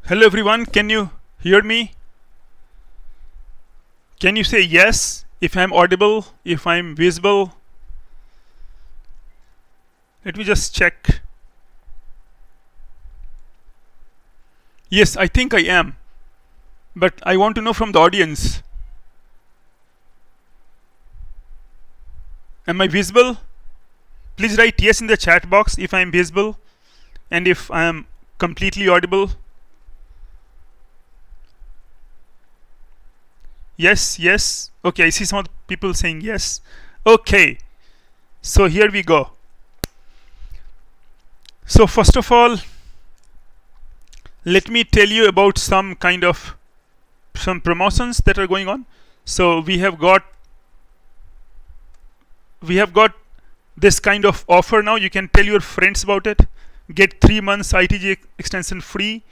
Hello everyone, can you hear me? Can you say yes if I'm audible, if I'm visible? Let me just check. Yes, I think I am. But I want to know from the audience. Am I visible? Please write yes in the chat box if I'm visible and if I am completely audible. Yes, yes. Okay, I see some of the people saying yes. Okay, so here we go. So first of all, let me tell you about some promotions that are going on. So we have got this kind of offer now. You can tell your friends about it. Get 3 months IITJEE extension free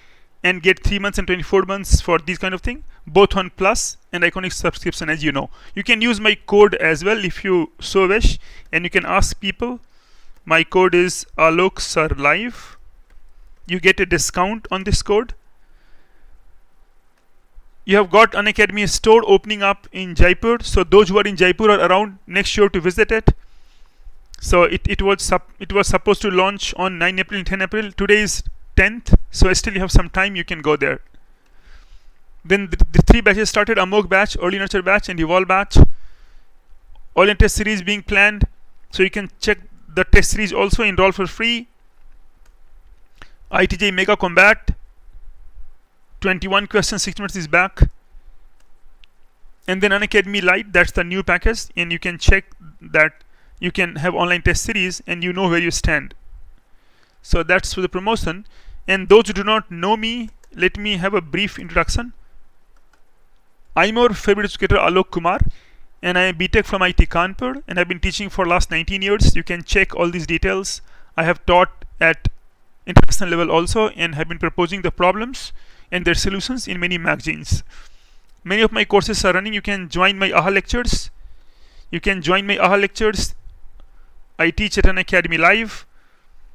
and get 3 months and 24 months for these kind of thing, both on Plus and Iconic subscription. As you know, you can use my code as well if you so wish, and you can ask people. My code is Alok Sir Live. You get a discount on this code. You have got Unacademy store opening up in Jaipur, so those who are in Jaipur or around, make sure to visit it. So it was supposed to launch on 9 April and 10 April. Today is 10th, so still you have some time. You can go there. Then the 3 batches started: Amok batch, Early Nurture batch, and Evolve batch. All in test series being planned, so you can check the test series also. Enroll for free. IITJEE Mega Combat, 21 questions, 6 minutes is back. And then Unacademy Lite, that's the new package, and you can check that you can have online test series and you know where you stand. So that's for the promotion. And those who do not know me, let me have a brief introduction. I'm your favorite educator, Alok Kumar, and I am B.Tech from IIT Kanpur, and I've been teaching for last 19 years. You can check all these details. I have taught at international level also, and have been proposing the problems and their solutions in many magazines. Many of my courses are running. You can join my AHA lectures. I teach at Unacademy Live.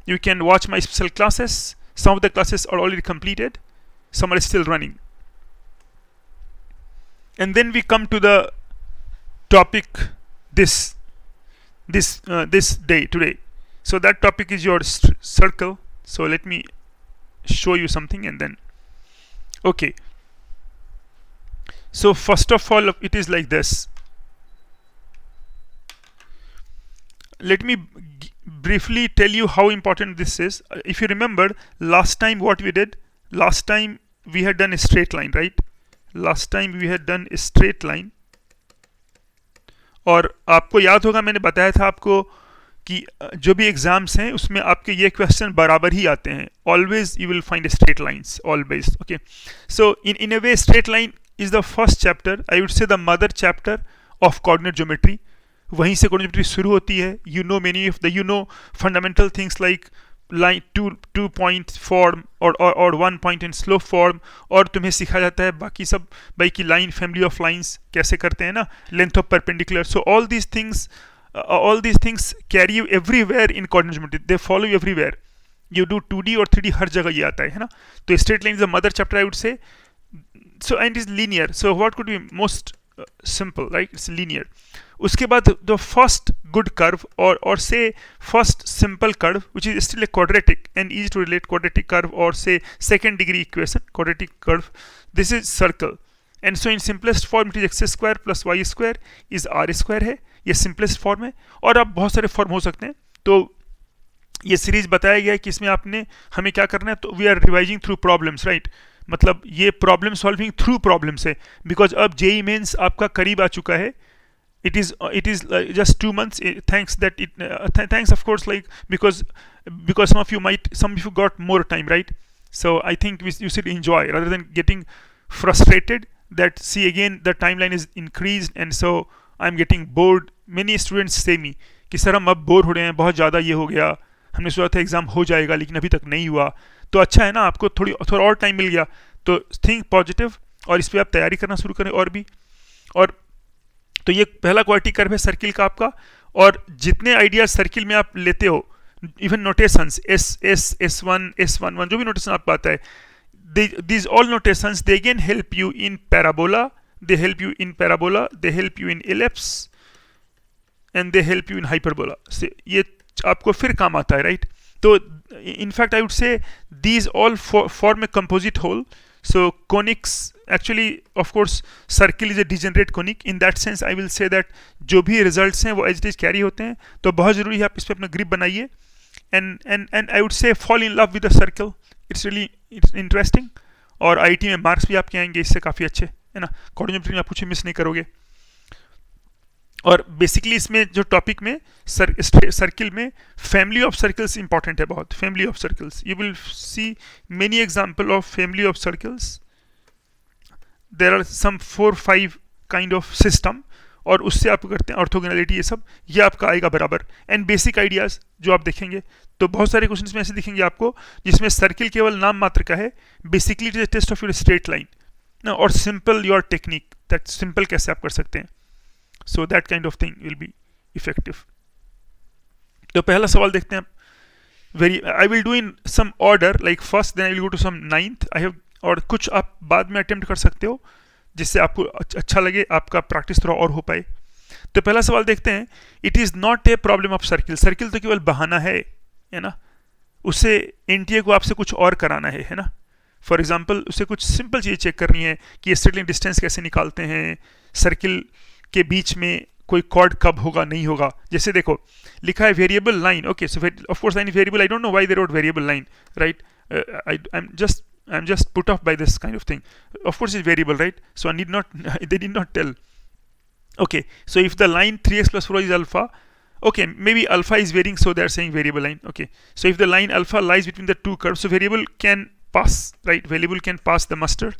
You can watch my special classes. Some of the classes are already completed. Some are still running. And then we come to the topic this day today. So that topic is your circle. So let me show you something and then. Okay. So first of all, it is like this. Let me briefly tell you how important this is. If you remember last time what we did, last time we had done a straight line, right? Last time we had done a straight line. और आपको याद होगा मैंने बताया था आपको कि जो भी एग्जाम्स हैं उसमें आपके ये क्वेश्चन बराबर ही आते हैं. Always you will find straight lines, always. Okay, so in a way straight line is the first chapter, I would say the mother chapter of coordinate geometry. वहीं से coordinate geometry शुरू होती है. You know many of the fundamental things like line two point form or 1 point and slope form, और तुम्हें सिखाया जाता है बाकी सब भाई की line family of lines कैसे करते हैं ना, length of perpendicular. So all these things carry you everywhere in coordinate geometry. They follow you everywhere. You do 2D or 3D हर जगह ये आता है ना. तो straight line is the mother chapter, I would say. So and it is linear. So what could be most simple, right? It's linear. उसके बाद the first good curve or say first simple curve, which is still a quadratic and easy to relate quadratic curve, or say second degree equation quadratic curve. This is circle, and so in simplest form it is x square plus y square is r square है. ये simplest form है, और अब बहुत सारे form हो सकते हैं. तो ये सीरीज बताया गया है कि इसमें आपने हमें क्या करना है. तो we are revising through problems, right? मतलब ये प्रॉब्लम सॉल्विंग थ्रू प्रॉब्लम्स है, बिकॉज अब जेई मेंस आपका करीब आ चुका है. It is just 2 months. Thanks of course, like because some of you got more time, right? So I think you should enjoy rather than getting frustrated that see again the timeline is increased and so I'm getting bored. Many students say me कि sir हम अब bore हो रहे हैं, बहुत ज़्यादा ये हो गया, हमने सोचा था एग्ज़ाम हो जाएगा लेकिन अभी तक नहीं हुआ. तो अच्छा है ना, आपको थोड़ा और टाइम मिल गया. तो थिंक पॉजिटिव और इस पर आप तैयारी करना शुरू करें और भी. और तो ये पहला क्वाड्रेटिक कर्व है सर्किल का आपका, और जितने आइडियाज सर्किल में आप लेते हो, इवन नोटेशंस S1 S11 जो भी नोटेशन आपको आता है, these all notations, they again help you in parabola, they help you in parabola, they help you in ellipse, and they help you in hyperbola. So ये आपको फिर काम आता है, right? तो in fact I would say these all form a composite whole. So conics, actually of course circle is a degenerate conic. In that sense I will say that जो भी results हैं वो as it is carry होते हैं. तो बहुत ज़रूरी है आप इस पे अपना grip बनाइए, and I would say fall in love with the circle. It's interesting, और IIT में मार्क्स भी आपके आएंगे इससे काफ़ी अच्छे, है ना? कोऑर्डिनेटर में आप कुछ मिस नहीं करोगे. और बेसिकली इसमें जो टॉपिक में सर्किल में फैमिली ऑफ सर्कल्स इंपॉर्टेंट है बहुत. Family of circles, you will see many example of family of circles. There are some 4-5 kind of system, और उससे आप करते हैं ऑर्थोगोनैलिटी, ये सब ये आपका आएगा बराबर. एंड बेसिक आइडियाज जो आप देखेंगे, तो बहुत सारे क्वेश्चंस में ऐसे दिखेंगे आपको जिसमें सर्किल केवल नाम मात्र का है. Basically it is a test of your straight line ना, और simple your technique, that simple कैसे आप कर सकते हैं. So that kind of thing will be effective. तो पहला सवाल देखते हैं. I will do in some order, like first, then I will go to some ninth. I have, और कुछ आप बाद में अटेम्प्ट कर सकते हो जिससे आपको अच्छा लगे, आपका प्रैक्टिस थोड़ा और हो पाए. तो पहला सवाल देखते हैं. It is not a problem of circle. Circle तो केवल बहाना है ना. उससे एनटीए को आपसे कुछ और कराना है ना. फॉर एग्जाम्पल उसे कुछ सिंपल चीज़ चेक करनी है कि स्ट्रेट लाइन डिस्टेंस कैसे निकालते हैं, सर्किल के बीच में कोई कॉर्ड कब होगा नहीं होगा. जैसे देखो लिखा है variable line. Okay, so of course line variable. I don't know why they wrote variable line, right? I am just put off by this kind of thing. Of course it's variable, right? So I need not they did not tell. Okay, so if the line 3x plus 4 is alpha, okay, maybe alpha is varying, so they are saying variable line. Okay, so if the line alpha lies between the two curves, so variable can pass, right? Variable can pass the muster.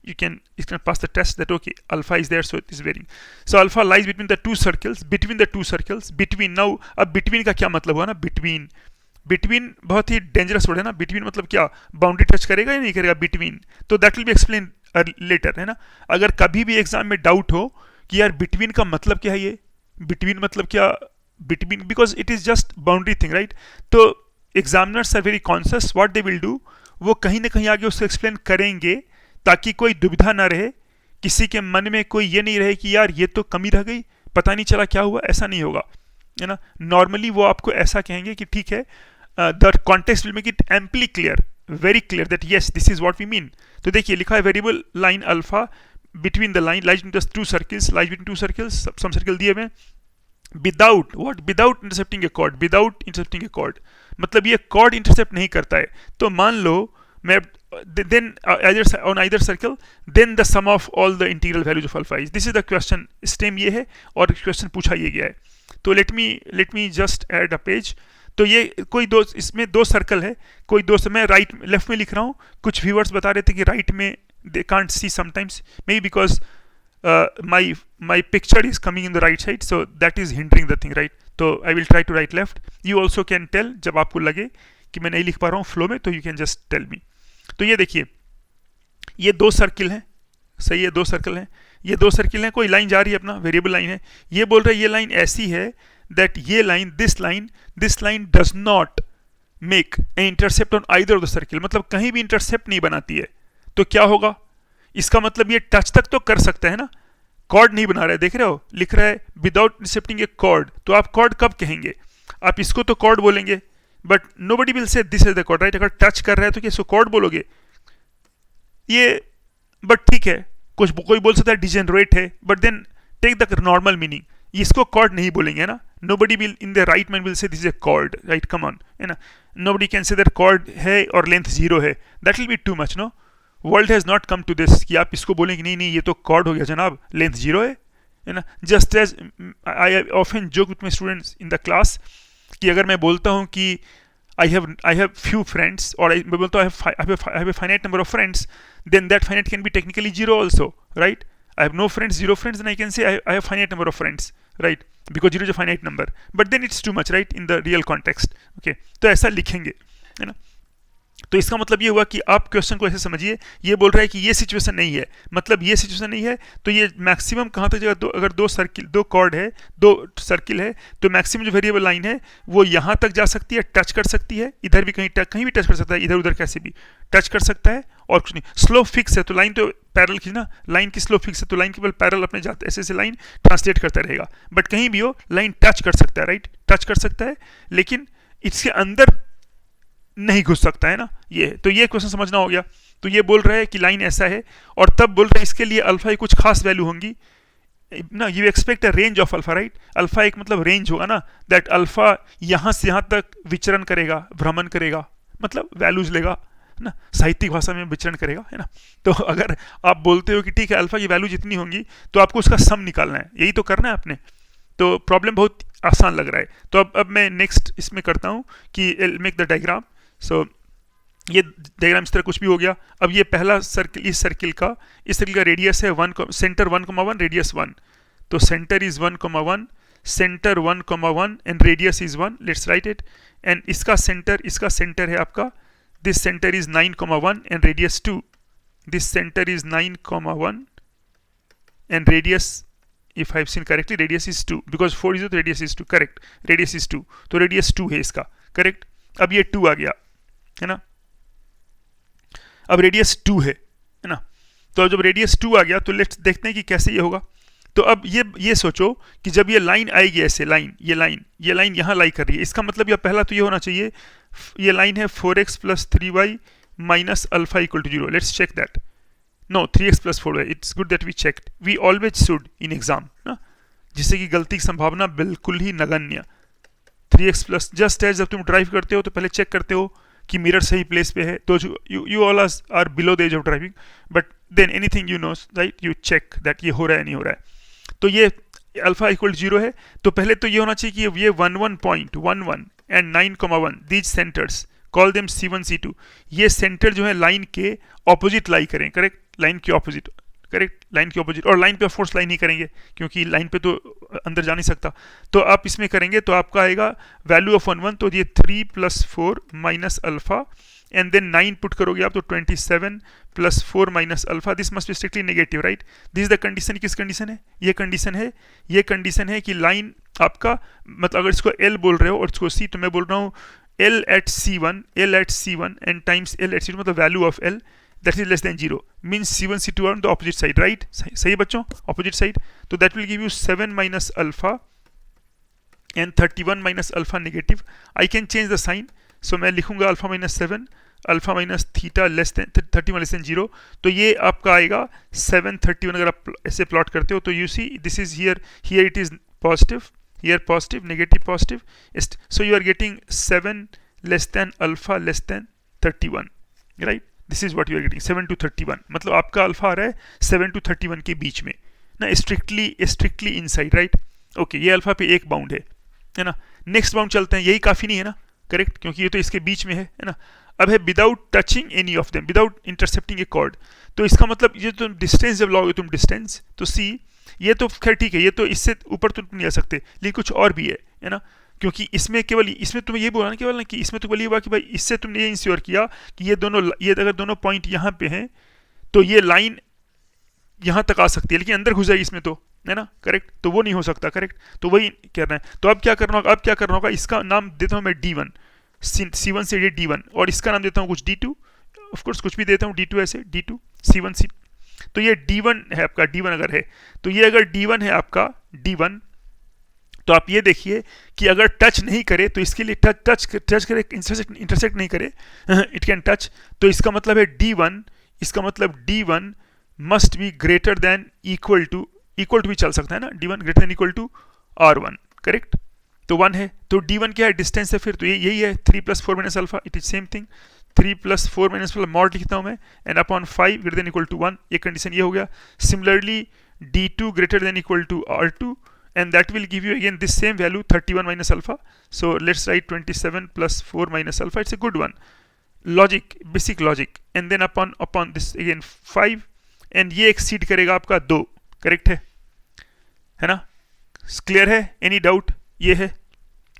It can pass the test that okay, alpha is there, so it is varying. So alpha lies between the two circles. Between the two circles, between. Now अब between का क्या मतलब हुआ ना? between बहुत ही dangerous word है ना. between मतलब क्या, बाउंड्री टच करेगा या नहीं करेगा between. तो that will B explain letter, है ना. अगर कभी भी एग्जाम में डाउट हो कि यार between का मतलब क्या है, ये between मतलब क्या, between, because it is just boundary thing, right? तो examiners are very conscious what they will do. वो कहीं ना कहीं आगे उसको एक्सप्लेन करेंगे ताकि कोई दुविधा ना रहे, किसी के मन में कोई ये नहीं रहे कि यार ये तो कमी रह गई, पता नहीं चला क्या हुआ. ऐसा नहीं होगा, है ना. नॉर्मली वो आपको ऐसा कहेंगे कि ठीक है, the context will make it amply clear, very clear that yes this is what we mean. तो देखिए लिखा है variable line alpha between the line lies between the two circles, lies between two circles, some circle दिए हुए without what, without intercepting a chord. Without intercepting a chord मतलब ये cord intercept नहीं करता है. तो मान लो मैं then on either circle, then the sum of all the integral values of alpha is. This is the question. Stem ये है और क्वेश्चन पूछा ये गया है. तो let me just add a page. तो ये कोई दो, इसमें दो सर्कल है, कोई दो, मैं राइट लेफ्ट में लिख रहा हूँ. कुछ व्यूअर्स बता रहे थे कि राइट में they can't see sometimes, maybe because my picture is coming in the right side, so that is hindering the thing, right? तो I will try to write left. You also can tell जब आपको लगे कि मैं नहीं लिख पा रहा हूँ फ्लो में, तो you can just tell me. तो ये देखिए ये दो सर्किल हैं, सही है, दो सर्कल हैं, ये दो सर्किल हैं, कोई लाइन जा रही है अपना, वेरिएबल लाइन है. ये बोल रहा है ये लाइन ऐसी है दैट ये line, this line does not make a intercept on either of the circle. मतलब कहीं भी इंटरसेप्ट नहीं बनाती है. तो क्या होगा, इसका मतलब ये टच तक तो कर सकता है ना, कॉर्ड नहीं बना रहा है. देख रहे हो लिख रहा है विदाउट इंटरसेप्टिंग ए कॉर्ड. तो आप कॉर्ड कब कहेंगे, आप इसको तो कॉर्ड बोलेंगे, but nobody will say this is the chord, right? अगर टच कर रहा है तो क्या इसको कॉर्ड बोलोगे ये. बट ठीक है, कोई बोल सकता है डिजेनरेट है, but then take the normal meaning. इसको कॉर्ड नहीं बोलेंगे ना. nobody will in the right mind will say this is a chord, right? come on, है ना. nobody can say that chord है और लेंथ 0 है. that will be too much, no? world has not come to this कि आप इसको बोलेंगे नहीं नहीं ये तो chord हो गया जनाब, लेंथ 0 है ना. just as I often joke with my students in the class कि अगर मैं बोलता हूँ कि I have few friends, और मैं बोलता हूँ I have a finite number of friends, then that finite can be technically 0 also, right? I have no friends, 0 friends, then I can say I have finite number of friends, right? Because 0 is a finite number, but then it's too much, right? In the real context, okay? तो ऐसा लिखेंगे, है ना. तो इसका मतलब ये हुआ कि आप क्वेश्चन को ऐसे समझिए, ये बोल रहा है कि ये सिचुएशन नहीं है, मतलब ये सिचुएशन नहीं है, तो ये मैक्सिमम कहाँ तक जाएगा, अगर दो कॉर्ड है, दो सर्किल है, तो मैक्सिमम जो वेरिएबल लाइन है वो यहाँ तक जा सकती है, टच कर सकती है, इधर भी कहीं भी टच कर सकता है, इधर उधर कैसे भी टच कर सकता है, और कुछ नहीं। स्लोप फिक्स है तो लाइन तो पैरेलल खींचना, लाइन की स्लोप फिक्स है तो लाइन केवल पैरेलल अपने जाते ऐसे ऐसे लाइन ट्रांसलेट करता रहेगा, बट कहीं भी हो लाइन टच कर सकता है, राइट, टच कर सकता है, लेकिन इसके अंदर नहीं घुस सकता है ना, ये तो ये क्वेश्चन समझना हो गया। तो ये बोल रहा है कि लाइन ऐसा है, और तब बोल रहे हैं इसके लिए अल्फा की कुछ खास वैल्यू होंगी ना, you expect a range of alpha, right, alpha एक मतलब रेंज होगा ना, दैट अल्फा यहाँ से यहाँ तक विचरण करेगा, भ्रमण करेगा, मतलब वैल्यूज लेगा ना, साहित्यिक भाषा में विचरण करेगा, है ना। तो अगर आप बोलते हो कि ठीक है अल्फा की वैल्यू जितनी होंगी तो आपको उसका सम निकालना है, यही तो करना है आपने, तो प्रॉब्लम बहुत आसान लग रहा है। तो अब मैं नेक्स्ट इसमें करता हूँ कि मेक द डायग्राम। सो ये डायग्राम इस तरह कुछ भी हो गया। अब ये पहला सर्किल, इस सर्किल का रेडियस है 1, सेंटर 1,1, रेडियस 1, तो centre is 1,1, centre 1,1 and radius is 1, let's write it. And इसका सेंटर है आपका, this centre is 9,1 and radius 2, this centre is 9,1 and radius, if I've seen correctly, radius is 2, because 4 is 2, radius is 2, correct, radius is 2, तो radius 2 है इसका, correct. अब ये 2 आ गया है ना, अब रेडियस 2 है ना, तो जब रेडियस 2 आ गया तो लेट्स देखते हैं कि कैसे ये होगा। तो अब ये सोचो कि जब ये लाइन आएगी ऐसे, ये लाइन यहाँ लाई कर रही है, इसका मतलब ये पहला तो ये होना चाहिए, ये लाइन है 4x + 3y minus alpha equal to 0, let's check that. No, 3x + 4y, it's good that we checked, we always should in exam ना, जिससे कि गलती की संभावना बिल्कुल ही नगण्य। 3x प्लस, जस्ट एज जब तुम ड्राइव करते हो तो पहले चेक करते हो कि मिरर सही प्लेस पे है, तो you all are below the age of driving, but then anything you know, right, you check that ये हो रहा है नहीं हो रहा है। तो ये अल्फा इक्वल 0 है, तो पहले तो ये होना चाहिए कि ये 11.11 and 9,1 these centres, call them C1 C2, ये सेंटर जो है लाइन के ऑपोजिट लाई करें, करेक्ट, लाइन के ऑपोजिट, करेक्ट, लाइन के ऑपोजिट, और लाइन पे फोर्स लाइन नहीं करेंगे क्योंकि लाइन पे तो अंदर जा नहीं सकता, तो आप इसमें करेंगे तो आपका आएगा वैल्यू ऑफ 1 1, तो ये 3 + 4 minus alpha, and then 9 put करोगे आप तो 27 + 4 minus alpha, this must be strictly negative, right, this is the condition. किस कंडीशन है ये कंडीशन है कि लाइन आपका, मतलब अगर इसको L बोल रहे हो और इसको C, तो मैं बोल रहा हूँ L at C1 and times L at C2, मतलब value of L that is less than 0, means C1 C2 are on the opposite side, right, सही बच्चों, opposite side, तो that will give you 7 minus alpha and 31 minus alpha negative. I can change the sign, so मैं लिखूंगा alpha minus 7, alpha minus theta less than 31 less than 0, तो ये आपका आएगा 7 31, अगर आप ऐसे प्लॉट करते हो तो you see this is here it is positive, here positive, negative, positive, so you are getting 7 less than alpha less than 31, right, this is what you are getting, 7 to 31, मतलब आपका अल्फा आ रहा है 7 to 31 के बीच में ना, strictly inside, right, okay, ये alpha पे एक बाउंड है ना। नेक्स्ट बाउंड चलते हैं, यही काफी नहीं है ना, करेक्ट, क्योंकि ये तो इसके बीच में है ना। अब है without touching any of them, without intercepting a chord, तो इसका मतलब ये तुम डिस्टेंस जब लाओगे तुम डिस्टेंस, तो सी ये तो खैर ठीक है, ये तो इससे ऊपर तुम नहीं आ सकते, लेकिन कुछ और भी है ना, क्योंकि इसमें केवल, इसमें तुम्हें ये बोला ना केवल ना कि इसमें तो केवल ये हुआ कि भाई इससे तुमने ये इंश्योर किया कि ये अगर दोनों पॉइंट यहाँ पे हैं तो ये लाइन यहाँ तक आ सकती है, लेकिन अंदर घुस जाएगी इसमें, तो है ना, करेक्ट, तो वो नहीं हो सकता, करेक्ट, तो वही करना है। तो अब क्या करना होगा, इसका नाम देता हूँ मैं D1, C1 से ये D1, और इसका नाम देता हूँ कुछ D2, ऑफकोर्स कुछ भी देता हूँ D2 ऐसे, D2 C1 C, तो ये D1 है आपका, D1 अगर है तो ये अगर D1 है आपका D1, तो आप ये देखिए कि अगर टच नहीं करे तो इसके लिए टच करे, इंटरसेक्ट नहीं करे, इट कैन टच, तो इसका मतलब है D1, इसका मतलब D1 must be greater than equal to भी चल सकता है ना, D1 greater than equal to R1, correct, तो 1 है, तो D1 क्या है, डिस्टेंस है, फिर तो यही है 3 + 4 minus alpha, it is same thing, 3 + 4 minus alpha mod लिखता हूँ मैं, and upon 5 greater than equal to 1, ये कंडीशन ये हो गया। Similarly D2 greater than equal to R2, and that will give you again this same value 31 minus alpha, so let's write 27 + 4 minus alpha, it's a good one, logic, basic logic, and then upon this again 5, and ये exceed करेगा आपका 2, correct है ना, clear है, any doubt, ये है,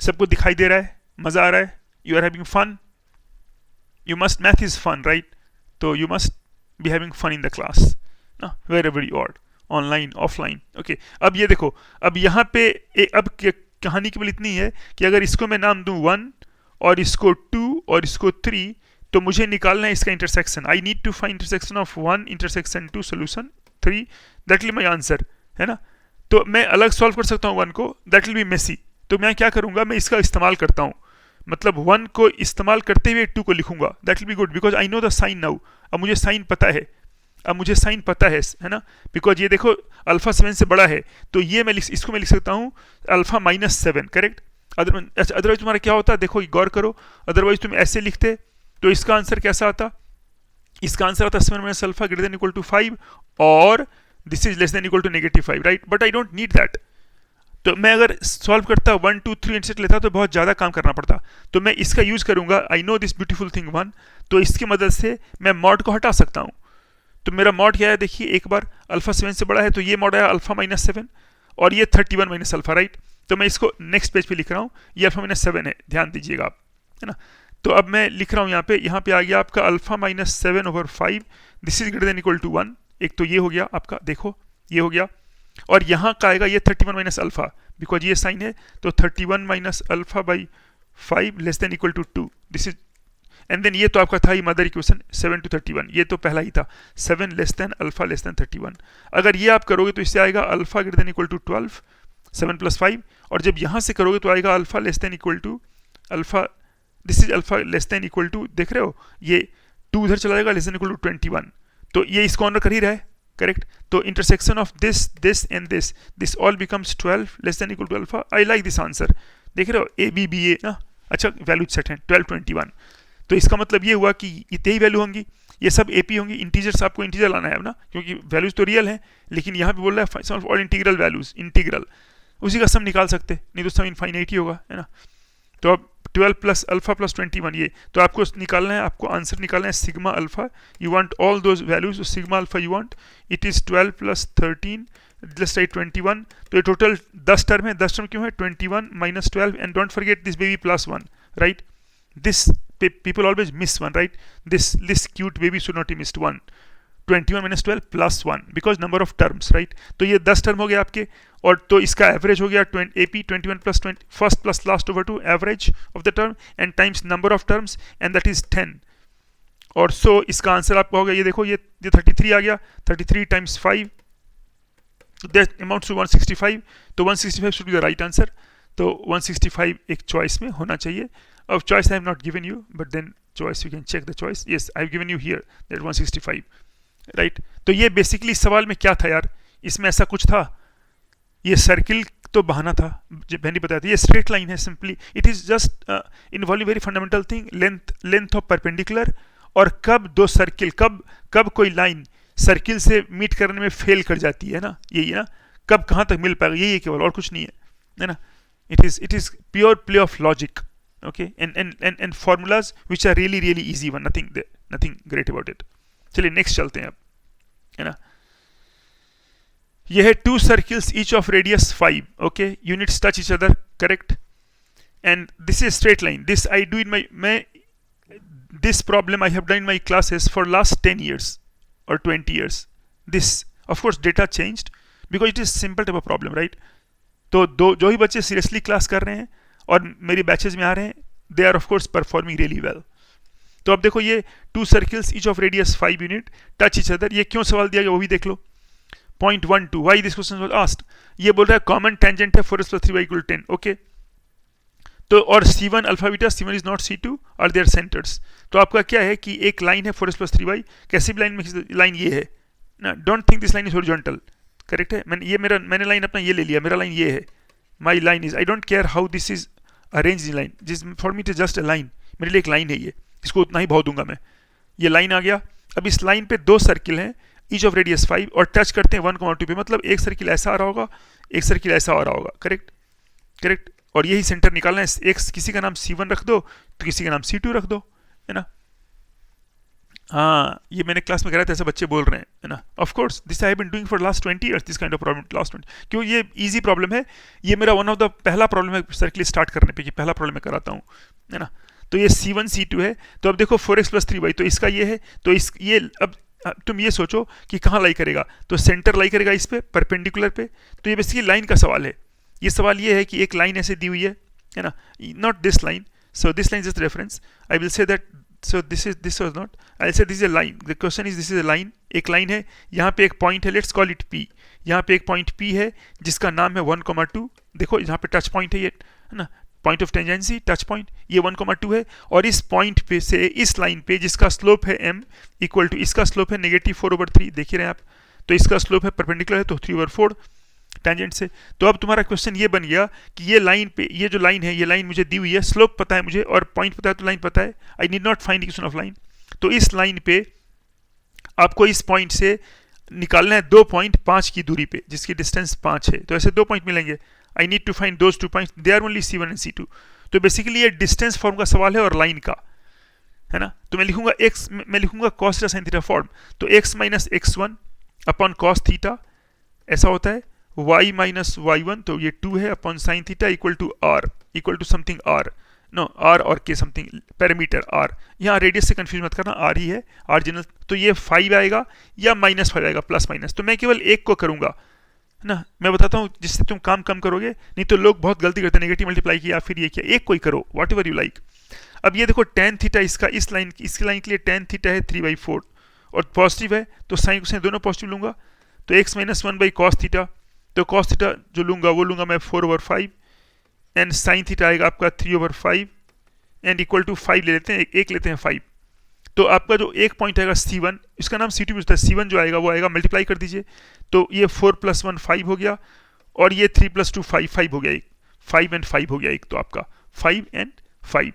सबको दिखाई दे रहा है, मजा आ रहा है, you are having fun, you must, math is fun, right? तो you must be having fun in the class, ना, wherever you are, online offline. Okay, अब ये देखो, अब यहाँ पे अब कहानी केवल इतनी है कि अगर इसको मैं नाम दूं 1 और इसको 2 और इसको 3, तो मुझे निकालना है इसका intersection. I need to find intersection of 1 intersection 2 solution 3, that will my answer, है ना. तो मैं अलग सॉल्व कर सकता हूँ 1 को, दैट विल बी मेसी. तो मैं क्या करूँगा, मैं इसका इस्तेमाल करता हूँ, मतलब 1 को इस्तेमाल करते हुए 2 को लिखूंगा. That will be good because I know the sign now. अब मुझे साइन पता है, है ना. बिकॉज ये देखो अल्फा 7 से बड़ा है, तो ये इसको मैं लिख सकता हूँ अल्फा -7, करेक्ट. अदरवाइज तुम्हारा क्या होता है, देखो गौर करो, अदरवाइज तुम ऐसे लिखते तो इसका आंसर कैसा आता, इसका आंसर आता 7 minus alpha greater than equal to 5 और this is less than equal to -5, right. But I don't need that. तो मैं अगर सॉल्व करता 1 2 3 एटसेट्रा लेता तो बहुत ज़्यादा काम करना पड़ता. तो मैं इसका यूज़ करूंगा, I know this beautiful thing 1, तो इसकी मदद से मैं मॉड को हटा सकता हूँ. तो मेरा मॉड क्या है, देखिए एक बार अल्फा 7 से बड़ा है, तो ये मॉड आया अल्फा -7 और ये 31 माइनस अल्फा, राइट. तो मैं इसको नेक्स्ट पेज पे लिख रहा हूँ, ये अल्फा -7 है, ध्यान दीजिएगा आप, है ना. तो अब मैं लिख रहा हूँ यहाँ पे आ गया आपका alpha -7/5, this is greater than equal to 1. एक तो ये हो गया आपका, देखो ये हो गया, और यहाँ का आएगा ये 31 माइनस अल्फा, बिकॉज ये साइन है, तो 31 minus alpha by 5 less than equal to 2. This is, and then ये तो आपका था ही मदर इक्वेशन 7 to 31, ये तो पहला ही था, 7 less than alpha less than 31. अगर ये आप करोगे तो इससे आएगा alpha greater than equal to 12, 7 + 5, और जब यहाँ से करोगे तो आएगा alpha less than equal to alpha, this is alpha less than equal to, देख रहे हो ये 2 उधर चला जाएगा, लेस देन इक्वल टू 21. तो ये इसको ऑनर कर ही रहा है, करेक्ट. तो intersection of this and this all becomes 12 less than equal to alpha. I like this answer, देख रहे हो A ना, अच्छा वैल्यू सेट है 12 21. तो इसका मतलब ये हुआ कि इतनी ही वैल्यू होंगी, ये सब AP होंगी. इंटीजर्स आपको इंटीजर लाना है ना, क्योंकि वैल्यूज तो रियल हैं, लेकिन यहाँ पे बोल रहा है sum all integral values, integral उसी का सम निकाल सकते, नहीं तो सम इनफाइनाइट ही होगा, है ना. तो अब 12 प्लस अल्फा प्लस 21, ये तो आपको निकालना है, आपको आंसर निकालना है sigma alpha. You want all those values, sigma alpha u want, it is 12 plus 13 let's write 21. तो ये टोटल 10 टर्म है. 10 टर्म क्यों है, 21 minus 12, and don't forget this baby plus 1, right. This people always miss 1, right. This cute baby should not be missed 1. 21 minus 12 plus 1 because number of terms, right. तो ये 10 term हो गया आपके, और तो इसका एवरेज हो गया AP 21 plus 20 first plus last over 2 average of the term and times number of terms, and that is 10. और सो इसका आंसर आपका हो गया, ये देखो ये 33 आ गया, 33 टाइम्स 5 दैट अमाउंट्स टू 165. तो 165 should be the right answer. तो 165 एक चॉइस में होना चाहिए. Of choice I have not given you, but then choice you can check the choice. Yes, I have given you here that 165, right. तो ये basically सवाल में क्या था यार, इसमें ऐसा कुछ था, ये सर्किल तो बहाना था, जब मैंने बताया था ये स्ट्रेट लाइन है. Simply it is just involving very fundamental thing, length of perpendicular, और कब दो सर्किल, कब कोई लाइन सर्किल से मीट करने में फेल कर जाती है ना, यही है ना, कब कहाँ तक मिल पाएगा, यही है केवल, और कुछ नहीं है ना. It is pure play of logic, okay, and formulas which are really easy one, nothing great about it. चलिए नेक्स्ट चलते हैं अब, है ना. यह है 2 circles each of radius 5, okay, units touch each other, correct, and this is straight line. This I do in this problem I have done in my classes for last 10 years or 20 years. This of course data changed because it is simple type of problem, right. तो जो ही बच्चे seriously class कर रहे हैं और मेरी batches में आ रहे हैं, they are of course performing really well. तो अब देखो ये 2 circles each of radius 5 unit touch each other, ये क्यों सवाल दिया गया वो भी देख लो. Point 1-2, why this question was asked. ये बोल रहा है कॉमन टेंजेंट है 4s + 3y = 10, ओके. तो और C1 alpha beta, C1 is not C2 और देयर सेंटर्स. तो आपका क्या है कि एक लाइन है 4s + 3y, कैसी भी लाइन में लाइन ये है ना, don't think this line is horizontal, correct है. मैंने लाइन अपना ये ले लिया, मेरा लाइन ये है, my line is, I don't care how this is arrange in line, जिस for me it is just a line, मेरे लिए एक लाइन है ये, इसको उतना ही भाव दूंगा मैं. ये लाइन आ गया. अब इस लाइन पे 2 सर्किल हैं ईच ऑफ रेडियस 5 और टच करते हैं 1,2 पे, मतलब एक सर्किल ऐसा आ रहा होगा, एक सर्किल ऐसा आ रहा होगा, करेक्ट. और यही सेंटर निकालना है. एक किसी का नाम C1 रख दो तो किसी का नाम C2 रख दो, है ना. हाँ, ये मैंने क्लास में करा था, ऐसे बच्चे बोल रहे हैं, है ना. Of course this I have been doing for last 20 years, this kind of problem last 20. क्यों, ये इजी प्रॉब्लम है, ये मेरा वन ऑफ द पहला प्रॉब्लम है सर्किल स्टार्ट करने पे, कि पहला प्रॉब्लम मैं कराता हूँ, है ना. तो ये C1 C2 है, तो अब देखो 4x + 3y, तो इसका ये है, तो इस ये अब तुम ये सोचो कि कहाँ लाई करेगा, तो सेंटर लाई करेगा इस पे परपेंडिकुलर पे। तो ये बेसिकली लाइन का सवाल है। ये सवाल ये है कि एक लाइन ऐसे दी हुई है ना, not this line, so this line is the reference, I will say that, so this was not, I'll say this is a line, the question is this is a line, एक line है, यहाँ पे एक point है, let's call it P, यहाँ पे एक point P है जिसका नाम है 1,2, देखो यहाँ पे टच पॉइंट है ये, है ना, point of tangency touch point, ये 1,2 है, और इस पॉइंट पे से इस लाइन पे जिसका स्लोप है m इक्वल टू, इसका स्लोप है -4/3, देख ही रहे हैं आप, तो इसका स्लोप है परपेंडिकुलर है तो 3/4 टेंजेंट से। तो अब तुम्हारा क्वेश्चन ये बन गया कि ये लाइन पे, ये जो लाइन है, ये लाइन मुझे दी हुई है, स्लोप पता है मुझे और पॉइंट पता है, तो लाइन पता है, I need not find equation of line. तो इस लाइन पे आपको इस पॉइंट से निकालना है 2.5 की दूरी पे, जिसकी डिस्टेंस 5 है, तो ऐसे 2 पॉइंट मिलेंगे, I need to find those 2 points, they are only C1 and C2। तो बेसिकली ये डिस्टेंस फॉर्म का सवाल है और लाइन का, है ना। तो मैं लिखूंगा x, मैं लिखूंगा cos θ sin θ फॉर्म, तो x - x1 अपॉन cos θ ऐसा होता है, y - y1 तो ये 2 है upon sin θ equal to r, equal to something r, no r और k समथिंग पैरामीटर r, यहाँ रेडियस से कंफ्यूज मत करना, r ही है, r जनरल, तो ये 5 आएगा या -5 आएगा, प्लस माइनस, तो मैं केवल एक को करूंगा, है ना, मैं बताता हूँ जिससे तुम काम कम करोगे, नहीं तो लोग बहुत गलती करते हैं, नेगेटिव मल्टीप्लाई किया फिर ये किया, एक कोई करो, वॉट एवर यू लाइक। अब ये देखो tan θ इसका, इस लाइन इसकी लाइन के लिए tan θ है 3/4 और पॉजिटिव है, तो साइन कोसाइन दोनों पॉजिटिव लूंगा, तो x - 1 cos θ, तो cos θ जो लूंगा वो लूंगा मैं 4/5 एंड sin θ आएगा आपका 3/5 एंड इक्वल टू 5 ले लेते हैं, एक लेते हैं 5। तो आपका जो एक पॉइंट आएगा C1, इसका नाम C2 भी होता है, C1 जो आएगा वो आएगा, मल्टीप्लाई कर दीजिए, तो ये 4 + 1 5 हो गया, और ये 3 + 2 5, 5 हो गया एक, 5 एंड 5 हो गया एक, तो आपका 5 एंड 5,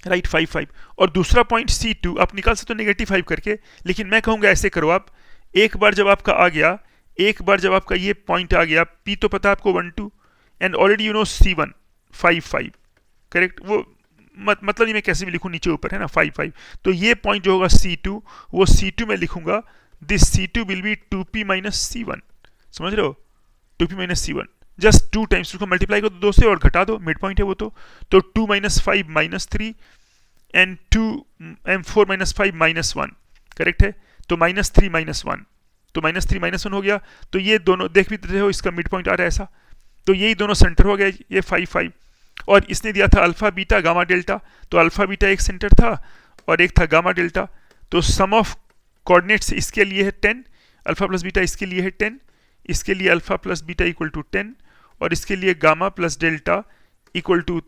राइट, 5 5। और दूसरा पॉइंट C2 आप निकाल सकते हो -5 करके, लेकिन मैं कहूँगा ऐसे करो आप, एक बार जब आपका आ गया, एक बार जब आपका ये पॉइंट आ गया, P तो पता है आपको 1 2 and already you know C1 5 5, correct, वो मतलब ये मैं कैसे भी लिखूँ नीचे ऊपर, है ना, 5 5, तो ये पॉइंट जो होगा C2, वो C2 में लिखूंगा, this C2 will be 2P - C1, समझ रहे हो, 2P - C1, जस्ट 2 टाइम्स उसको मल्टीप्लाई करो 2 से और घटा दो, मिड पॉइंट है वो, तो 2 - 5 -3 एंड 2 एंड 4 - 5 -1, करेक्ट है, तो -3 -1, तो -3 -1 हो गया, तो ये दोनों देख भी रहे हो, इसका मिड पॉइंट आ रहा है ऐसा, तो यही दोनों सेंटर हो गए, ये 5 5, और इसने दिया था अल्फा बीटा गामा डेल्टा, तो अल्फा बीटा एक सेंटर था और एक था गामा डेल्टा, तो सम ऑफ कोऑर्डिनेट्स इसके लिए है 10, अल्फा प्लस बीटा इसके लिए है 10, इसके लिए alpha plus beta equal to 10, और इसके लिए gamma plus delta equal to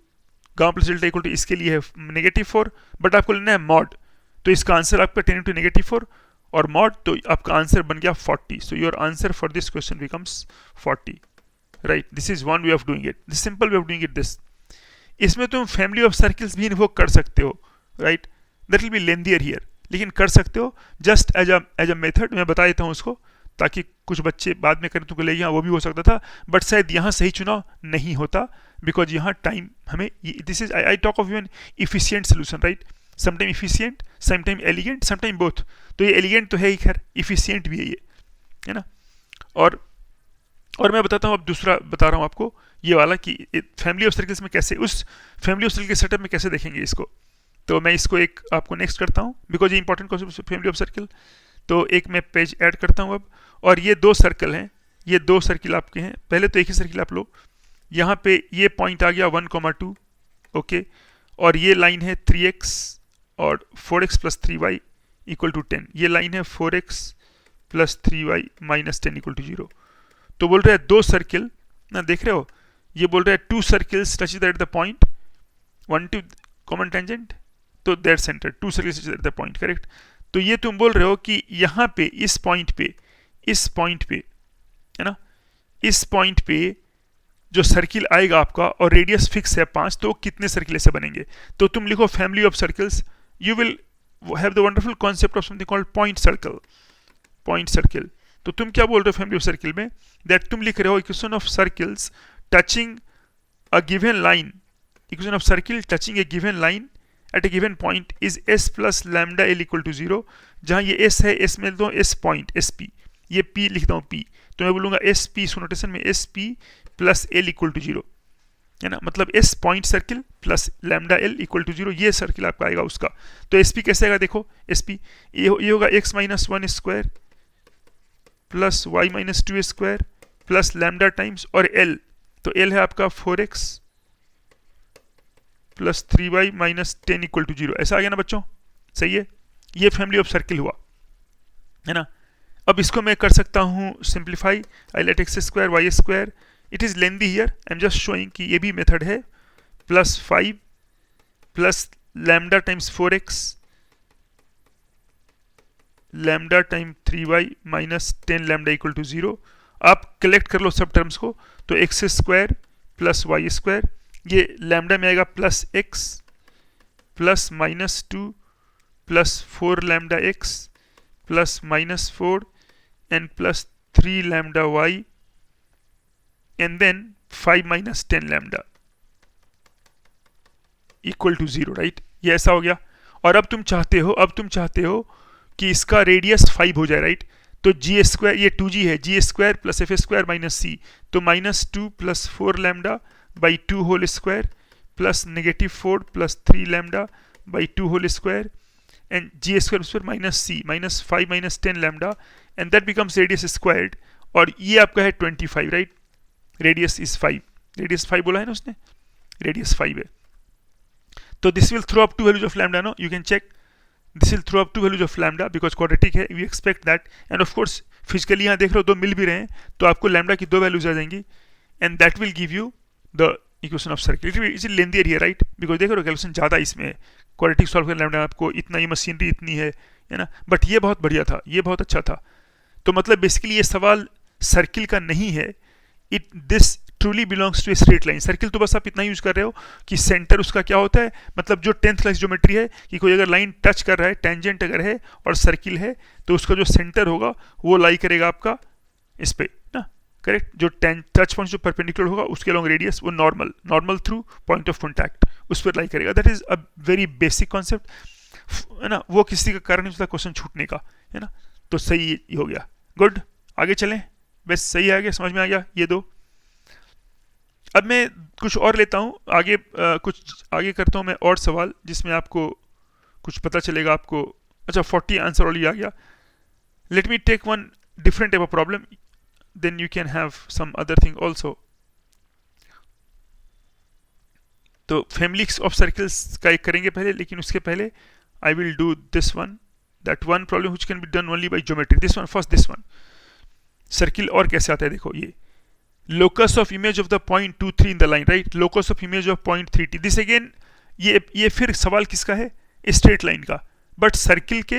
इसके लिए है -4, बट आपको लेना है मॉड, तो इसका आंसर आपका 10 × -4 और मॉड, तो आपका आंसर बन गया 40, so your answer for this question becomes 40, right. This is one way of doing it, this simple way of doing it this. इसमें तुम फैमिली ऑफ सर्किल्स भी इन्वोक कर सकते हो, right, that will be lengthier here, लेकिन कर सकते हो जस्ट एज अ मेथड, मैं बता देता हूँ उसको, ताकि कुछ बच्चे बाद में करें तुमको ले, यहाँ वो भी हो सकता था, बट शायद यहाँ सही चुनाव नहीं होता, बिकॉज यहाँ टाइम हमें, this is I talk of an efficient solution, right, sometime efficient, sometime elegant, sometime both, तो ये एलिगेंट तो है ही, खैर इफिशियंट भी है ये, है ना। और मैं बताता हूँ, अब दूसरा बता रहा हूँ आपको ये वाला कि फैमिली ऑफ सर्कल्स में कैसे, उस फैमिली ऑफ सर्कल के सेटअप में कैसे देखेंगे इसको, तो मैं इसको एक आपको नेक्स्ट करता हूँ, बिकॉज ये important concept family of circle, तो एक मैं पेज ऐड करता हूँ अब, और ये 2 सर्कल हैं, ये 2 सर्किल आपके हैं, पहले तो एक ही सर्किल आप लो, यहाँ पे ये पॉइंट आ गया 1,2, ओके, और ये लाइन है 3x और 4x + 3y = 10, ये लाइन है 4x + 3y - 10 = 0, तो बोल रहे हैं 2 सर्किल ना, देख रहे हो, ये बोल रहे हैं 2 circles touch at the point 1 2 common tangent, तो that centre 2 circles touch at the point, correct. तो ये तुम बोल रहे हो कि यहाँ पे इस पॉइंट पे है ना, इस पॉइंट पे जो सर्किल आएगा आपका और रेडियस फिक्स है 5, तो कितने सर्किल ऐसे बनेंगे, तो तुम लिखो family of circles, you will have the wonderful concept of something called point circle. तो तुम क्या बोल रहे हो फैमिली ऑफ सर्किल में, दैट तुम लिख रहे हो equation of circles touching a given line, equation of circle touching A given line at A given point is s + λl = 0, जहाँ ये s है, s में दो s पॉइंट sp, ये p लिखता हूँ p, तो मैं बोलूँगा sp, नोटेशन में sp + l = 0, है ना, मतलब s point circle plus lambda l equal to 0, ये सर्किल आपका आएगा उसका। तो एस पी कैसे आएगा, देखो एस पी ये होगा x minus 1 square plus y minus 2 square plus lambda times और एल, तो एल है आपका 4x plus 3y minus 10 equal to 0। ऐसा आ गया ना बच्चों, सही है। ये फैमिली ऑफ सर्किल हुआ, है ना। अब इसको मैं कर सकता हूँ simplify, I let x square y square, it is lengthy here, I am just showing कि ये भी मेथड है, plus 5 plus lambda times 4x lambda time 3y minus 10 lambda equal to 0। आप कलेक्ट कर लो सब टर्म्स को, तो x square plus y square, ये लैम्डा में आएगा plus x plus minus 2 plus 4 lambda x plus minus 4 and plus 3 lambda y and then 5 minus 10 lambda equal to 0, right. ये ऐसा हो गया। और अब तुम चाहते हो कि इसका रेडियस 5 हो जाए, राइट। तो जी स्क्वायर, ये 2g है, g square plus f square minus c, तो minus 2 plus 4 lambda by 2 whole square plus negative 4 plus 3 lambda by 2 whole square and g square minus c minus 5 minus 10 lambda and that becomes radius squared, और ये आपका है 25, right. Radius is 5, radius 5 बोला है ना उसने, radius 5 है। तो this will throw up two values of lambda, no you can check, this will throw up two values of lambda because quadratic है, we expect that. And of course physically यहाँ देख रहे हो दो मिल भी रहे हैं, तो आपको लैम्डा की 2 वैल्यूज आ जाएंगी and that will give you the equation of circle. It is lengthier here, right, because देख रहे हो कैलकुलेशन ज़्यादा इसमें है, क्वाड्रेटिक सॉल्व करना लैम्डा आपको इतना, ये मशीनरी इतनी है ना, बट ये बहुत बढ़िया था, ये बहुत अच्छा था। तो मतलब बेसिकली ये सवाल सर्किल का नहीं है, it this truly belongs to a straight line. Circle तो बस आप इतना यूज कर रहे हो कि सेंटर उसका क्या होता है, मतलब जो 10th क्लास ज्योमेट्री है कि कोई अगर लाइन टच कर रहा है, टेंजेंट अगर है और सर्किल है, तो उसका जो सेंटर होगा वो लाई करेगा आपका इस पे ना, करेक्ट। जो टच पॉइंट जो परपेंडिकुलर होगा उसके लॉन्ग रेडियस वो normal through point of contact उस पर लाई करेगा। That is a very basic concept, है ना। वो किसी का कारण नहीं होता क्वेश्चन छूटने का, है ना। तो सही हो गया, गुड। आगे चलें, बस सही आ गया, समझ में आ गया ये दो। अब मैं कुछ और लेता हूँ आगे, कुछ आगे करता हूँ मैं और सवाल जिसमें आपको कुछ पता चलेगा आपको। अच्छा 40 आंसर ऑलरेडी आ गया। Let me take one different type of problem, then you can have some other thing also. तो फैमिलीज ऑफ सर्किल्स का एक करेंगे पहले, लेकिन उसके पहले I will do this one, that one problem which can be done only by geometry. This one first, this one circle और कैसे आता है देखो, ये locus of image of the point 2 3 in the line, right, locus of image of point 3 t, this again ये फिर सवाल किसका है, स्ट्रेट लाइन का, बट सर्किल के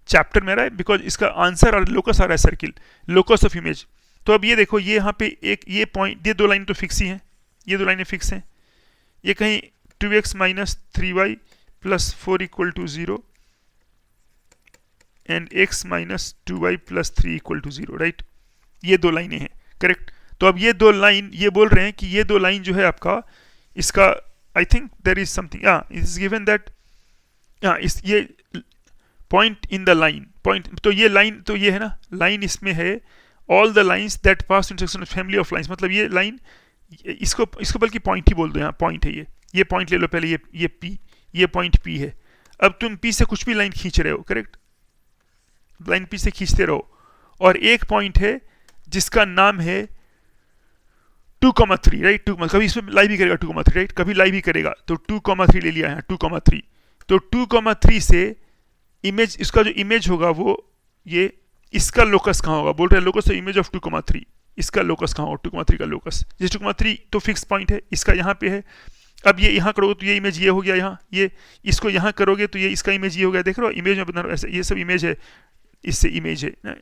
चैप्टर में रहा है बिकॉज इसका आंसर और लोकस आ रहा है सर्किल, लोकस ऑफ इमेज। तो अब ये देखो, ये यहाँ पे एक ये पॉइंट, ये 2 लाइन तो फिक्स ही हैं, ये 2 लाइनें फिक्स हैं। ये कहीं 2x minus 3y plus 4 equal to 0 and x minus 2y plus 3 equal to 0, right. ये 2 लाइनें हैं, करेक्ट। तो अब ये 2 लाइन, ये बोल रहे हैं कि ये 2 लाइन जो है आपका, इसका I think there is something, it is given that इस ये point in the line, point, तो ये लाइन, तो ये है ना लाइन, इसमें है all the lines that pass intersection of family of lines, मतलब ये लाइन, इसको बल्कि पॉइंट ही बोल दो, यहाँ पॉइंट है ये पॉइंट ले लो पहले, ये P, ये पॉइंट P है। अब तुम P से कुछ भी लाइन खींच रहे हो, करेक्ट, लाइन P से खींचते रहो, और एक पॉइंट है जिसका नाम है 2,3, राइट। 2, कभी इसमें लाई भी करेगा 2,3, राइट, कभी लाई भी करेगा, तो 2,3 ले लिया है, 2,3। तो 2,3 से इमेज, इसका जो इमेज होगा वो ये, इसका लोकस कहाँ होगा, बोल रहे हैं लोकस इमेज ऑफ 2,3, इसका लोकस कहाँ होगा, 2,3 का लोकस, जिस 2,3 तो फिक्स पॉइंट है, इसका यहाँ पे है। अब ये यहाँ करोगे तो ये इमेज ये हो गया, यहाँ ये, इसको यहाँ करोगे तो ये इसका इमेज ये हो गया, देख रहे हो इमेज में बना, ऐसे ये सब इमेज है, इससे इमेज है,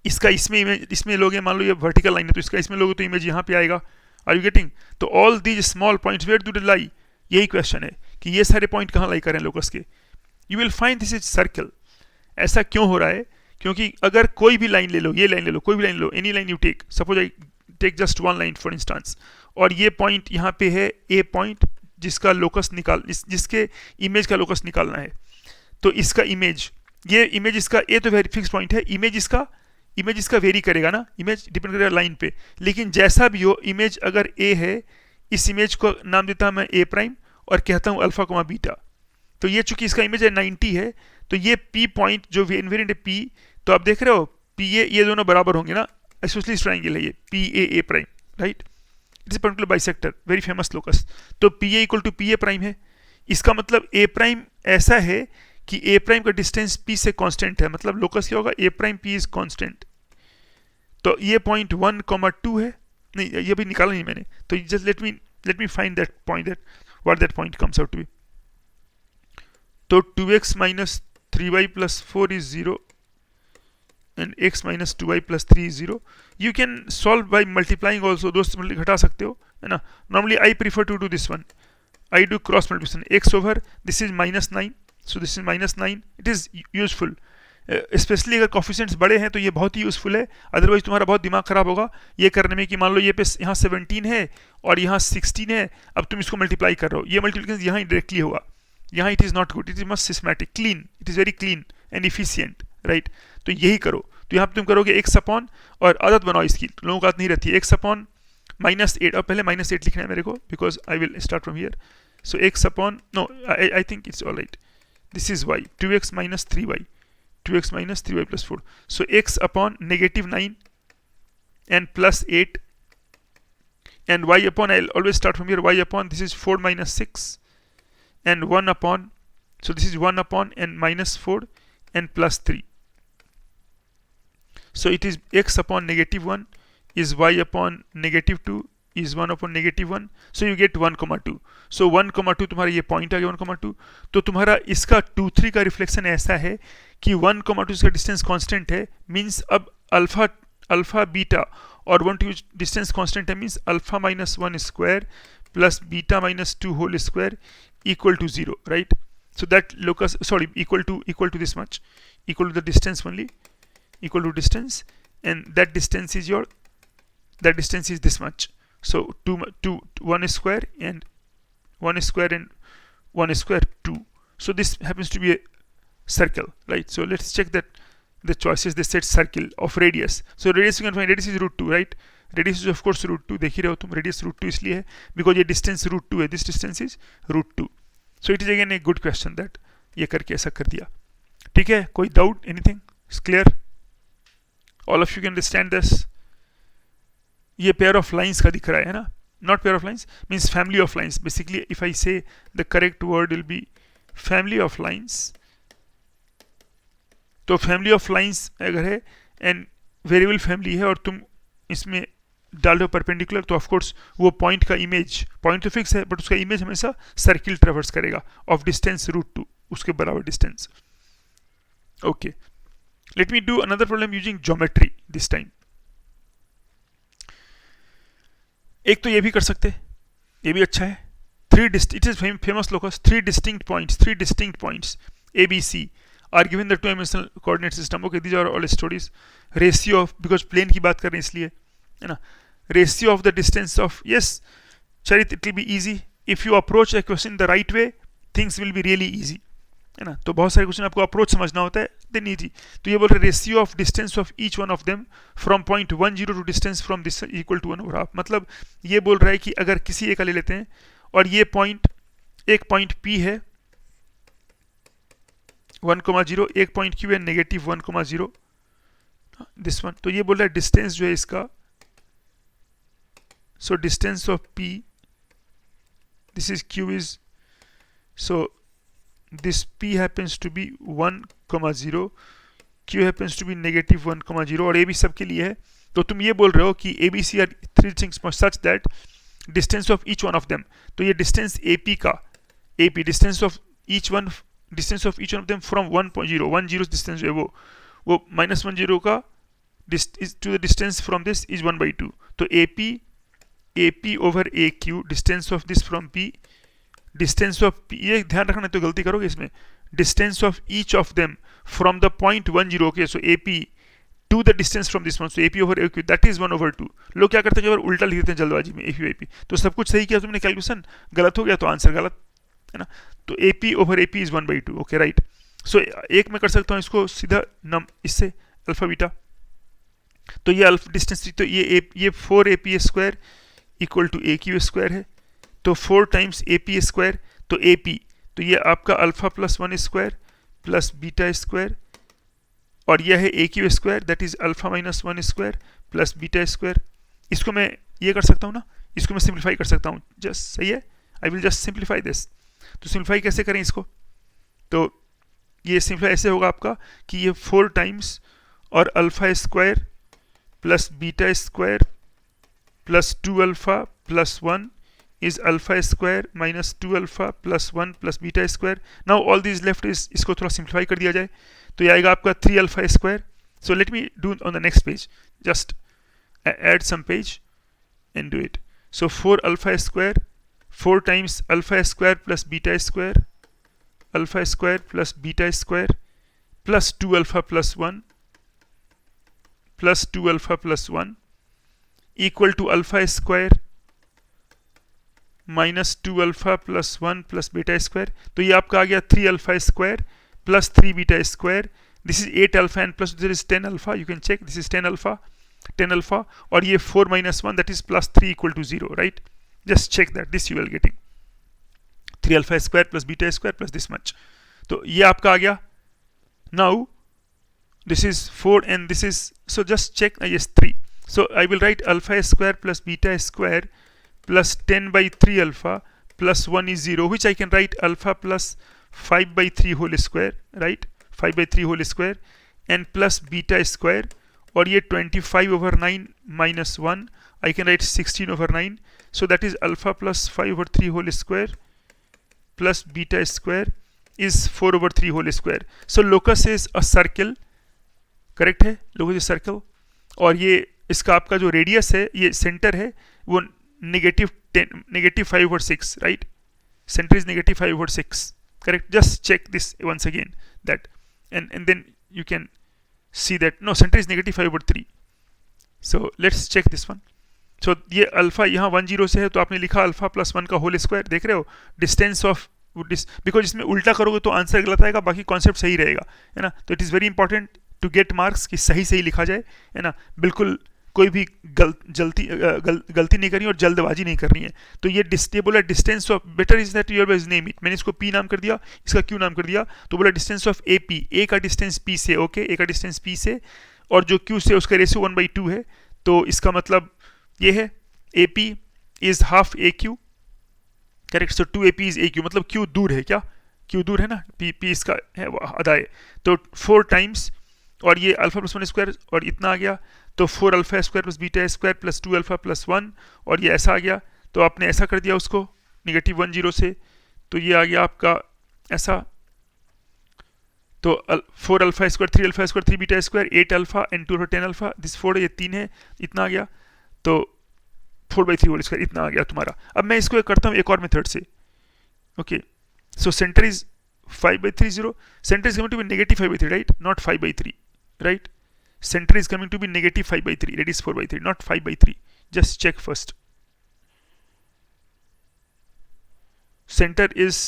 इसका इसमें इमेज, इसमें लोगे, मान लो ये वर्टिकल लाइन है तो इसका इसमें लोगे तो इमेज यहाँ पे आएगा। Are you getting? तो all these small points where do they lie, यही क्वेश्चन है कि ये सारे पॉइंट कहाँ लाई करें लोकस के। You will find this is circle. ऐसा क्यों हो रहा है? क्योंकि अगर कोई भी लाइन ले लो, ये लाइन ले लो, कोई भी लाइन ले लो, any line you take, suppose I take just one line for instance, और ये पॉइंट यहाँ पे है ए पॉइंट, जिसका लोकस जिसके इमेज का लोकस निकालना है। तो इसका इमेज, ये इमेज इसका ए तो वेरी फिक्स पॉइंट है, इमेज इसका वेरी करेगा ना, इमेज डिपेंड करेगा लाइन पे, लेकिन जैसा भी हो इमेज अगर ए है, इस इमेज को नाम देता हूं मैं ए प्राइम और कहता हूं अल्फा कोमा बीटा। तो ये चूंकि इसका इमेज है 90 है, तो ये पी पॉइंट जो इन्वेरिएंट है पी, तो आप देख रहे हो पी ए ये दोनों बराबर होंगे ना, आइसोसेलेस ट्रायंगल है ये P A prime, right. It is particular bisector, very famous locus. तो P A equal to P A prime है। इसका मतलब ए प्राइम ऐसा है कि ए प्राइम का डिस्टेंस पी से कांस्टेंट है, मतलब लोकस क्या होगा, A prime P is constant. तो ये पॉइंट 1,2 है, नहीं ये भी निकाला नहीं मैंने, तो just let me find that point, that what that point comes out to be. तो 2x minus 3y plus 4 is 0 and x minus 2y plus 3 is 0. You can solve by multiplying also, दोस्त घटा सकते हो, है ना। Normally I prefer to do this one. I do cross multiplication. X over this is -9, so this is -9. It is useful. Specially अगर coefficients बड़े हैं तो ये बहुत ही यूजफुल है, अदरवाइज तुम्हारा बहुत दिमाग खराब होगा ये करने में कि मान लो ये पे यहाँ 17 है और यहाँ 16 है, अब तुम इसको मल्टीप्लाई कर रहे हो, ये मल्टीप्लिकेशन यहाँ डायरेक्टली होगा, यहाँ it is not good, it is must systematic, clean, it is very clean and efficient, right. तो यही करो। तो यहाँ पर तुम करोगे x अपॉन, और आदत बनाओ इसकी, लोगों को आदत नहीं रहती है, x अपॉन -8, और पहले -8 लिखना है मेरे को, because I will start from here. So x upon, no I think it's all right, this is y, 2x minus 3y, 2x minus 3y plus 4. So x upon -9 and plus 8, and y upon, I'll always start from here, y upon this is 4 minus 6 and 1 upon, so this is 1 upon and -4 and plus 3. So it is x upon -1 is y upon -2 is 1 upon -1, so you get 1,2. so 1,2 तुम्हारा ये point आ गया 1,2। तो तुम्हारा इसका 2, 3 का reflection ऐसा है कि 1,2 इसका डिस्टेंस कांस्टेंट है, मींस अब अल्फा बीटा और 1 2 डिस्टेंस कांस्टेंट है, means alpha -1 square plus beta -2 whole square equal to 0, right. so that locus, sorry, equal to this much, equal to the distance only, equal to distance, and that distance is this much. So 1 square and 1 square and 1 square 2. So this happens to be a circle, right? So let's check that the choices, they said circle of radius. So radius you can find, radius is √2, right? Radius is of course √2, देख ही रहे हो तुम, radius √2 इसलिए है because ये distance √2 है, this distance is √2. So it is again a good question that ये करके ऐसा कर दिया, ठीक है। कोई doubt, anything? It's clear? All of you can understand this? ये pair of lines का दिख रहा है ना, not pair of lines, means family of lines. Basically if I say the correct word will be family of lines. तो family of lines अगर है and variable family है और तुम इसमें डाल दो परपेंडिकुलर, तो ऑफ कोर्स वो पॉइंट का इमेज, पॉइंट तो फिक्स है बट उसका इमेज हमेशा सर्किल ट्रेवर्स करेगा ऑफ डिस्टेंस √2, उसके बराबर distance. Okay, let me do another problem using geometry this time. एक तो ये भी कर सकते हैं, ये भी अच्छा है। It is famous locus, 3 distinct points A, B, C are given the 2-dimensional coordinate system. Okay, these are all stories. Ratio of, because plane की बात कर रहे हैं इसलिए, है ना। Ratio of the distance of, yes, Charit, it will be easy if you approach a question the right way, things will be really easy, है ना। तो बहुत सारे क्वेश्चन आपको अप्रोच समझना होता है, देन इजी। तो ये बोल रहे ratio of distance of each one of them from point 1 0 to distance from this equal to 1/2। मतलब ये बोल रहा है कि अगर किसी एक का ले लेते हैं और ये पॉइंट, एक पॉइंट P है 1,0, एक पॉइंट Q है -1,0, दिस वन। तो ये बोल रहा है डिस्टेंस जो है इसका, so distance of P, this is Q is, so this P happens to be 1,0, Q happens to be -1,0 और A B सब के लिए है। तो तुम ये बोल रहे हो कि A B C are 3 things such that distance of each one of them, तो ये डिस्टेंस AP का, AP distance of each one of them from 1,0, 1,0 distance जो है वो -1,0 का to the distance from this is 1/2। तो AP over AQ, distance of this from P, distance of P, ये ध्यान रखना तो गलती करोगे इसमें, distance of each of them from the point 1 0, okay, so AP to the distance from this one, so AP over AQ, that is 1/2। लोग क्या करते हैं, कई बार उल्टा लिख देते हैं जल्दबाजी में AP, तो सब कुछ सही किया तुमने, कैलकुलेशन गलत हो गया तो आंसर गलत, है ना। तो AP over AP is 1/2, okay, right. So एक मैं कर सकता हूँ इसको सीधा इससे अल्फा बीटा, तो ये अल्फा डिस्टेंस, तो ये 4AP² इक्वल टू AQ² है, तो 4 टाइम्स AP स्क्वायर, तो AP, तो ये आपका alpha plus 1 square plus beta square, और यह है AQ square, that is alpha minus 1 square plus beta square. इसको मैं ये कर सकता हूँ ना, इसको मैं सिंप्लीफाई कर सकता हूँ, जस्ट सही है। I will just simplify this. तो सिंप्लीफाई कैसे करें इसको, तो ये सिंप्लीफाई ऐसे होगा आपका कि ये 4 टाइम्स और alpha square plus beta square plus 2 alpha plus 1 is alpha square minus 2 alpha plus 1 plus beta square. Now all these left is, इसको थोड़ा सिंप्लीफाई कर दिया जाए तो ये आएगा आपका 3 alpha square. So let me do on the next page, just add some page and do it. So 4 alpha square, 4 times alpha square plus beta square, alpha square plus beta square plus 2 alpha plus 1 plus 2 alpha plus 1 equal to alpha square minus 2 alpha plus 1 plus beta square. तो ये आपका आ गया 3 alpha square plus 3 beta square, this is 8 alpha and plus this is 10 alpha, you can check, this is 10 alpha, और ये 4 माइनस 1 that is plus 3 equal to 0, right. Just check that, this you will getting 3 alpha square plus beta square plus this much. तो ये आपका आ गया। Now this is 4 and this is, so just check, yes 3. So I will write alpha square plus beta square plus 10 by 3 alpha plus 1 is 0, which I can write alpha plus 5 by 3 whole square, right, 5 by 3 whole square and plus beta square, और ये 25 over 9 minus 1 I can write 16 over 9, so that is alpha plus 5 over 3 whole square plus beta square is 4 over 3 whole square. So locus is a circle, correct है, locus is circle, और ये इसका आपका जो radius है, ये centre है वो negative 10, negative 5 over 6, right, center is negative 5 over 6, correct. Just check this once again, that and then you can see that no, center is negative 5 over 3. So let's check this one. So ये alpha यहाँ 1 0 से है तो आपने लिखा alpha plus 1 का whole square, देख रहे हो, डिस्टेंस ऑफ बिकॉज इसमें उल्टा करोगे तो आंसर गलत आएगा, बाकी कॉन्सेप्ट सही रहेगा, है ना। तो it is very important to get marks कि सही सही लिखा जाए, है ना, बिल्कुल कोई भी गलती नहीं करनी और जल्दबाजी नहीं करनी है। तो ये बोला distance of, better is that you always name it, मैंने इसको पी नाम कर दिया, इसका क्यू नाम कर दिया, तो बोला डिस्टेंस ऑफ ए पी, ए का डिस्टेंस पी से, ओके, ए का डिस्टेंस पी से, और जो क्यू से उसका रेशियो 1/2 है, तो इसका मतलब ये है A P is half A Q, correct. So 2 AP is a Q, मतलब क्यू दूर है, क्या क्यू दूर है ना, पी इसका है आधा है, तो 4 टाइम्स और ये अल्फा प्लस 1 स्क्वायर और इतना आ गया, तो 4 alpha square plus beta square plus 2 alpha plus 1, और ये ऐसा आ गया, तो आपने ऐसा कर दिया उसको नेगेटिव 1 0 से, तो ये आ गया आपका ऐसा, तो 4 alpha square 3 alpha square 3 beta square 8 alpha and 2 10 alpha, this 4 है, ये 3 है, इतना आ गया, तो 4/3 होल स्क्वायर इतना आ गया तुम्हारा। अब मैं इसको करता हूँ एक और मेथड से, okay. So centre is 5/3 0, center is going to be negative 5/3, right, not 5/3, right, center is coming to be negative 5/3, that is 4/3, not 5/3. Just check first, center is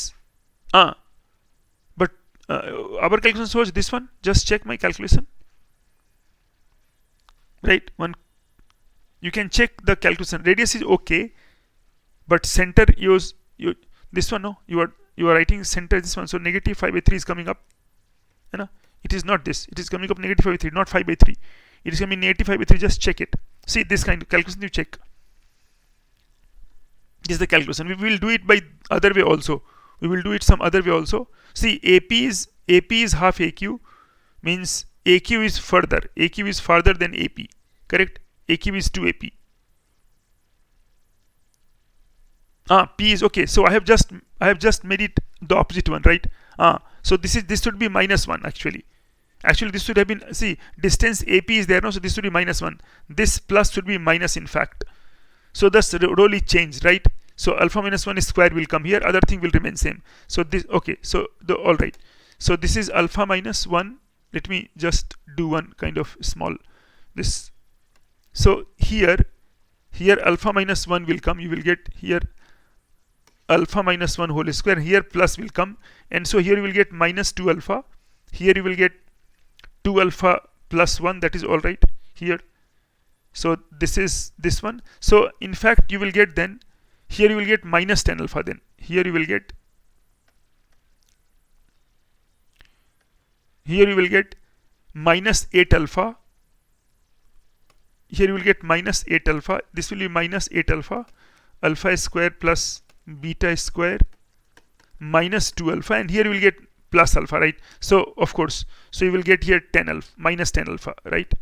but our calculation was this one, just check my calculation, right, one, you can check the calculation, radius is okay, but center use you this one, no, you are writing center this one, so negative 5/3 is coming up, है ना, it is not this, it is coming up negative 5/3, not 5/3, it is coming negative 5/3, just check it, see this kind of calculation you check, this is the calculation. We will do it by other way also, we will do it some other way also. See, AP is half AQ, means AQ is farther than AP, correct, AQ is 2 AP, P is okay, so I have just made it the opposite one, right, so this should be -1 actually this should have been, see, distance AP is there, no, so this should be -1, this plus should be minus in fact, so that's role is changed, right, so alpha -1 square will come here, other thing will remain same, so this, okay, so all right, so this is alpha -1, let me just do one kind of small this, so here alpha -1 will come, you will get here alpha -1 whole square, here plus will come, and so here you will get -2 alpha, here you will get 2 alpha plus 1, that is all right here, so this is this one, so in fact you will get then Here you will get minus 10 alpha. Then here you will get minus 8 alpha. Here you will get minus 8 alpha. This will be minus 8 alpha. Alpha square plus beta square minus 2 alpha, and here you will get plus alpha, right? So of course, so you will get here 10 alpha, minus 10 alpha, right?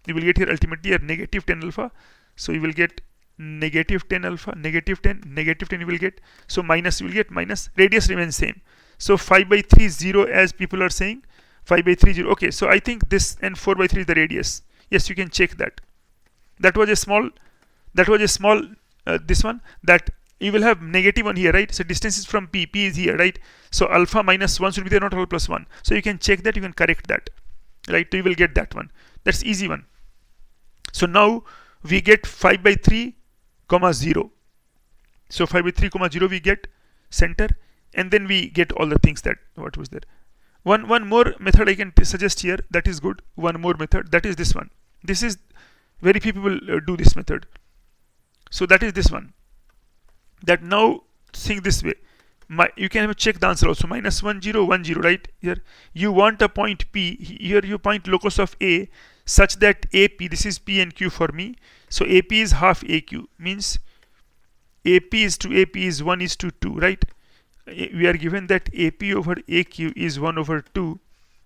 You will get here ultimately here negative 10 alpha. So you will get negative 10 alpha, negative 10, negative 10 you will get. So minus, you will get minus. Radius remains same. So 5 by 3 0, as people are saying. 5 by 3 0. Okay, so I think this, and 4 by 3 is the radius. Yes, you can check that. That was a small this one, that you will have negative 1 here, right? So distance is from P is here, right? So alpha minus 1 should be there, not alpha plus 1. So you can check that, you can correct that, right? So you will get that one. That's easy one. So now we get 5 by 3 comma 0. So 5 by 3 comma 0 we get center, and then we get all the things that, what was there? One more method I can suggest here, that is good. One more method, that is this one. This is very few people do this method. So that is this one. That now think this way. You can have check the answer also. Minus 1 0 1 0, right? Here you want a point P. Here you point locus of A such that AP, this is P and Q for me. So AP is half AQ, means AP is to AP is 1 is to 2, right? We are given that AP over AQ is 1 over 2.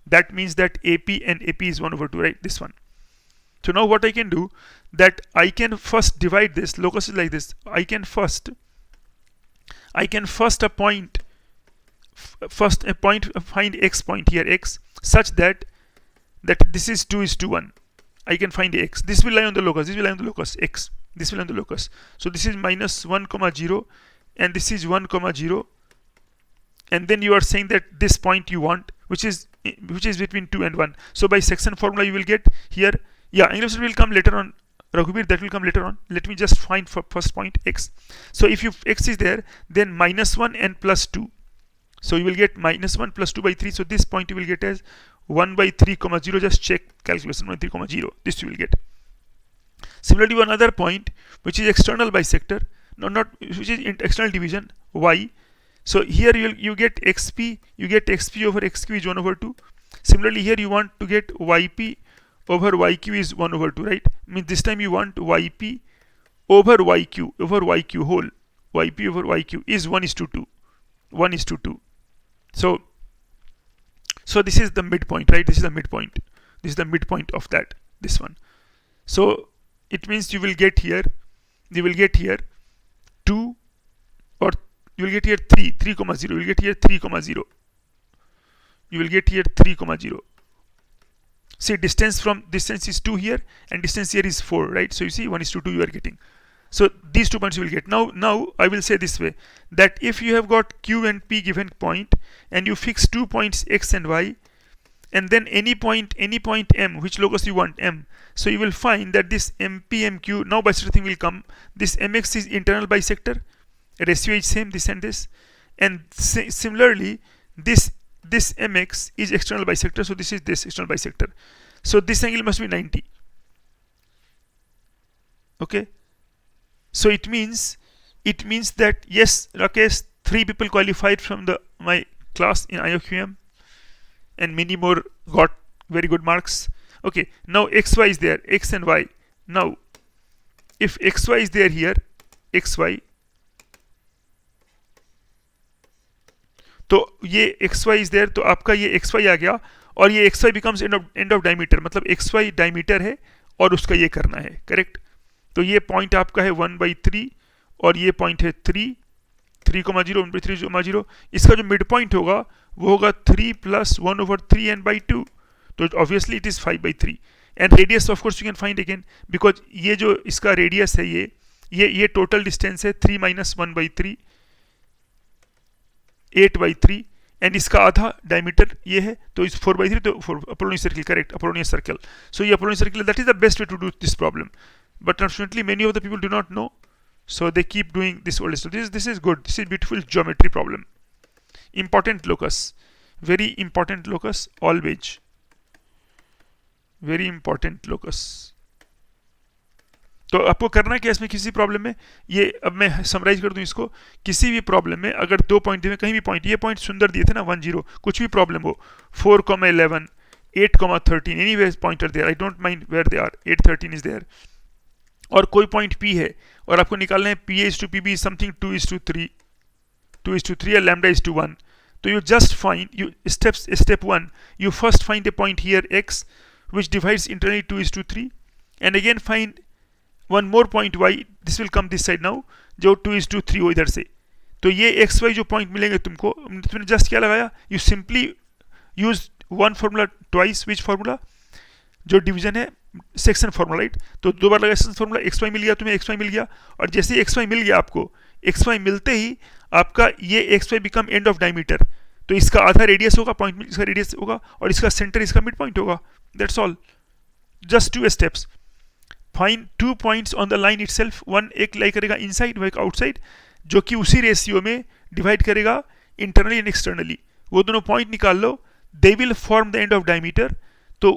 That means that AP and AP is 1 over 2, right? This one. So now what I can do, that I can first divide this. Locus is like this. I can first find x point here, x, such that this is 2 is to 1. I can find x. This will lie on the locus. This will lie on the locus x. This will lie on the locus. So this is minus 1 comma 0, and this is 1 comma 0. And then you are saying that this point you want, which is between 2 and 1. So by section formula you will get here. Yeah, English will come later on. Raghubir, that will come later on. Let me just find for first point x. So if x is there, then minus 1 and plus 2. So you will get minus 1 plus 2 by 3. So this point you will get as 1 by 3 comma 0. Just check calculation, 1 by 3 comma 0. This you will get. Similarly, one other point which is external bisector, which is external division, y. So here you get xp, over xq is 1 over 2. Similarly, here you want to get yp over yq is 1 over 2, right? Means this time you want yp over yq whole. Yp over yq is 1 is to 2. 1 is to 2. So this is the midpoint, right? This is the midpoint. This is the midpoint of that, this one. So it means you will get here 2, or you will get here 3 comma 0. You will get here 3 comma 0. You will get here 3 comma 0. See, distance is 2 here, and distance here is 4, right? So you see 1 is to 2 you are getting. So these 2 points you will get. Now I will say this way, that if you have got Q and P given point, and you fix 2 points x and y, and then any point M, which locus you want, M. So you will find that this MP, MQ, now bisector thing will come. This MX is internal bisector, ratio is same, this and this. And similarly, this MX is external bisector, so this is this external bisector. So this angle must be 90. Okay. So it means that yes, Rakesh, 3 people qualified from my class in IOQM, and many more got very good marks. Okay, now xy is there, x and y. Now if xy is there here, xy, तो ये xy is there, तो आपका ये xy आ गया, और ये xy becomes end of diameter, मतलब xy diameter है और उसका ये करना है, करेक्ट? तो ये पॉइंट आपका है 1/3 और ये पॉइंट है 3 3,0 1/3 0. इसका जो मिड पॉइंट होगा वो होगा 3 + 1/3 and by 2. तो obviously it is 5/3. And radius of course you can find again, because ये जो इसका रेडियस है ये टोटल डिस्टेंस है 3 - 1/3 8/3, एंड इसका आधा डायमीटर ये है, तो इस 4/3, तो Apollonius circle, correct, Apollonius circle. So ये Apollonius circle, that is the best way to do this problem. But unfortunately many of the people do not know, so they keep doing this old stuff. This is good. This is beautiful geometry problem. Important locus, very important locus, always very important locus. तो आपको करना क्या इसमें किसी problem में, ये अब मैं समराइज कर दूं इसको, किसी भी प्रॉब्लम में अगर 2 पॉइंट दिए, कहीं भी पॉइंट, ये पॉइंट सुंदर दिए थे ना 1 0, कुछ भी प्रॉब्लम हो 4,11 8,13 anyway point are there, I don't mind where they are, 8,13 is there, और कोई पॉइंट P है और आपको निकालना है P is to PB is something 2:3, 2:3 or lambda is to 1. So you just find, step 1, you first find a point here x which divides internally 2:3, and again find one more point y, this will come this side now, जो 2:3 हो इधर से. तो ये x Y जो point मिलेंगे तुमको, तुमने जस्ट क्या लगाया, you simply use one formula twice, which formula, जो डिवीजन है सेक्शन फॉर्मूला, राइट. तो दो बार लगा सेक्शन फॉर्मूला, एक्स वाई मिल गया तुम्हें, एक्स वाई मिल गया, और जैसे ही एक्स वाई मिल गया आपको, एक्स वाई मिलते ही आपका ये x y become end of diameter, तो इसका आधा रेडियस होगा, पॉइंट इसका रेडियस होगा, और इसका सेंटर इसका मिड पॉइंट होगा. That's all, just 2 steps. Find 2 points on the line itself, one एक लाई करेगा इनसाइड, वन एक आउटसाइड, जो कि उसी रेशियो में डिवाइड करेगा इंटरनली एंड एक्सटर्नली. वो दोनों पॉइंट निकाल लो, they will form the end of diameter, तो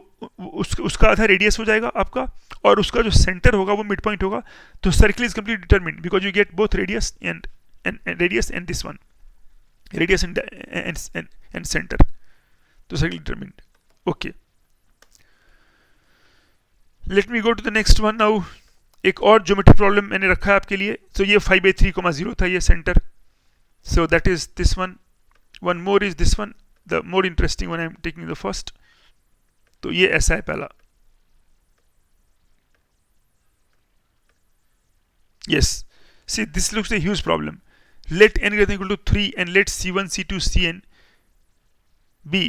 उसका आधा रेडियस हो जाएगा आपका, और उसका जो सेंटर होगा वो मिड पॉइंट होगा. तो circle is complete determined because you get both radius and radius and this one, radius and centre. तो circle determined. Okay, let me go to the next one now. एक और geometry problem मैंने रखा है आपके लिए. तो ये 5/3, 0 था ये centre. So that is this one. One more is this one, the more interesting one, I am taking the first. तो ये ऐसा है पहला. Yes, see this looks a huge problem. Let n greater than equal to 3 and let c1 c2 cn be,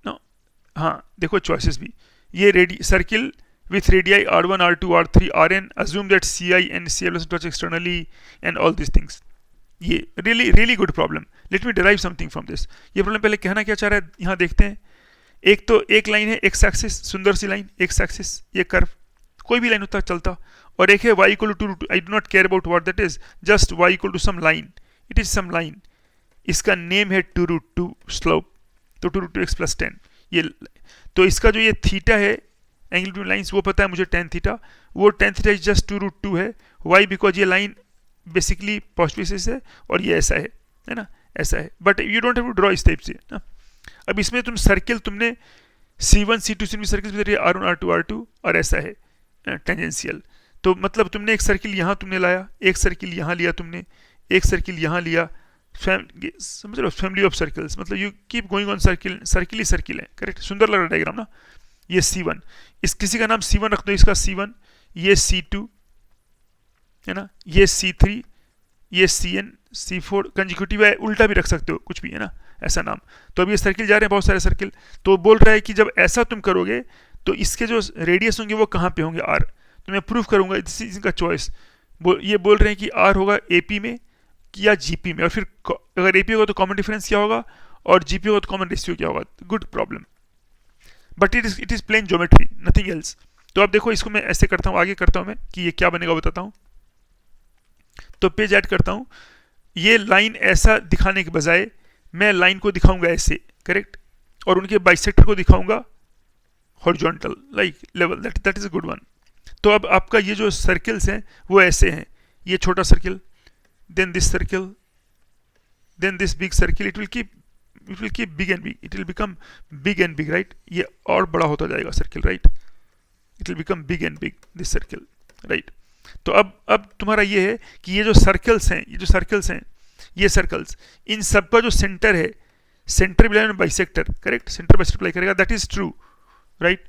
no हाँ देखो choices भी, ये circle with radii r1 r2 r3 rn, assume that ci and ci plus touch externally and all these things. ये really good problem. Let me derive something from this. ये problem पहले कहना क्या चाह रहा है यहाँ देखते हैं. एक तो एक लाइन है एक्स एक्सिस, सुंदर सी लाइन एक्स एक्सिस, ये कर्व कोई भी लाइन होता चलता, और एक है y equal to 2, I do not care about what that is, just y equal to some line, it is some line, इसका नेम है 2√2 स्लोप, तो 2√2 x plus 10. ये तो इसका जो ये थीटा है एंगल बिटवीन लाइंस, वो पता है मुझे tan थीटा, वो tan थीटा इज जस्ट 2√2 है. वाई बिकॉज ये लाइन बेसिकली पॉजिटिव है और ये ऐसा है ना, ऐसा है, but you don't have to draw इस टाइप से ना. अब इसमें तुम सर्किल, तुमने C1 C2 C3 circle R1 R2 R2 और ऐसा है टेंजेंशियल. तो मतलब तुमने एक सर्किल यहाँ तुमने लाया, एक सर्किल यहाँ लिया तुमने, एक सर्किल यहाँ लिया, समझ लो फैमिली ऑफ सर्किल्स, मतलब you keep going on circle, circle he circle है. करेक्ट, सुंदर लग रहा है डायग्राम ना. ये C1, इस किसी का नाम C1 रख दो, इसका C1, ये C2 है ना, ये C3, ये Cn, C4 कंजिक्यूटिव है, उल्टा भी रख सकते हो कुछ भी है ना, ऐसा नाम. तो अब ये सर्किल जा रहे हैं बहुत सारे सर्किल. तो बोल रहा है कि जब ऐसा तुम करोगे तो इसके जो रेडियस होंगे वो कहाँ पे होंगे, R. तो मैं प्रूफ करूंगा, इनका चॉइस. ये बोल रहे हैं कि R होगा AP में या GP में, और फिर अगर AP होगा तो कॉमन डिफरेंस क्या होगा, और GP होगा तो कॉमन रेशियो क्या होगा. Good problem, but it is plane geometry, nothing else. तो अब देखो इसको मैं ऐसे करता हूँ, आगे करता हूँ मैं कि ये क्या बनेगा बताता हूँ. तो पेज ऐड करता हूँ. ये लाइन ऐसा दिखाने के बजाय मैं लाइन को दिखाऊंगा ऐसे, करेक्ट, और उनके बाइसेक्टर को दिखाऊंगा horizontal, like level. That is a good one. तो अब आपका ये जो सर्किल्स हैं वो ऐसे हैं, ये छोटा circle, then this circle, then this big circle, it will keep big and big, it will become big and big, right. ये और बड़ा होता जाएगा circle, right. It will become big and big this circle, right. तो अब तुम्हारा ये है कि ये जो सर्कल्स हैं, ये सर्कल्स, इन सब का जो सेंटर है, centre will lie bisector, correct, centre bisector apply करेगा. That is true, right,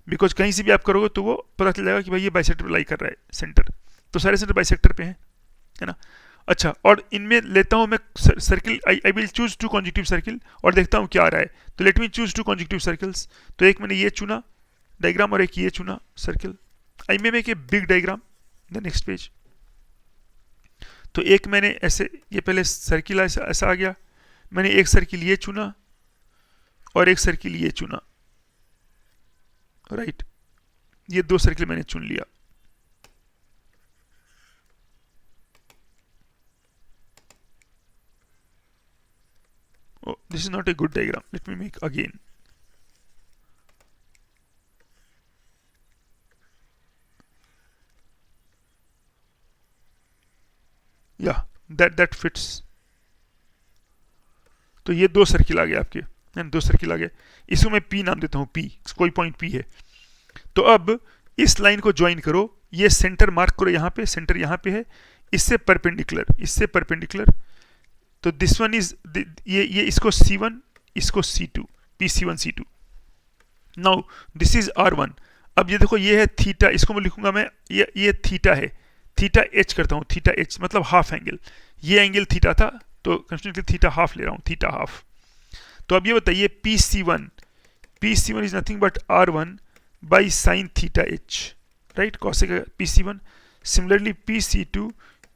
because कहीं से भी आप करोगे तो वो पता चल जाएगा कि भाई ये बाइसेक्टर अप्लाई कर रहा है सेंटर. तो सारे सेंटर बाइसेक्टर पे हैं, है ना. अच्छा, और इनमें लेता हूँ मैं circle, I will choose 2 consecutive circle और देखता हूँ क्या आ रहा है. तो let me choose 2 consecutive circles. तो एक मैंने ये चुना डायग्राम और एक ये चुना circle. I may make a big diagram the next page. तो एक मैंने ऐसे, ये पहले सर्किल ऐसा आ गया, मैंने एक सर्किल ये चुना और एक सर्किल ये चुना, राइट. ये 2 सर्किल मैंने चुन लिया. Oh, this is not a good diagram. Let me make again. That fits. तो ये 2 सर्किल आ गए आपके, 2 सर्किल आ गए। इसको मैं P नाम देता हूँ, P, कोई पॉइंट P है। तो अब इस लाइन को ज्वाइन करो, ये सेंटर मार्क करो यहाँ पे, सेंटर यहाँ पे है, इससे परपेंडिकुलर। तो दिस वन इज ये इसको C1, इसको C2, PC1 C2। Now this is R1। अब ये देखो, ये है थीटा, इसको मैं लिखूंगा मैं, ये थीटा है, थीटा H करता हूँ, थीटा H मतलब हाफ एंगल। ये एंगल थीटा था, तो कंस्टिट्यूट थीटा हाफ ले रहा हूँ, थीटा हाफ। तो अब ये बताइए PC1 is nothing but R1 by sine theta H, right, cosec PC1। Similarly PC2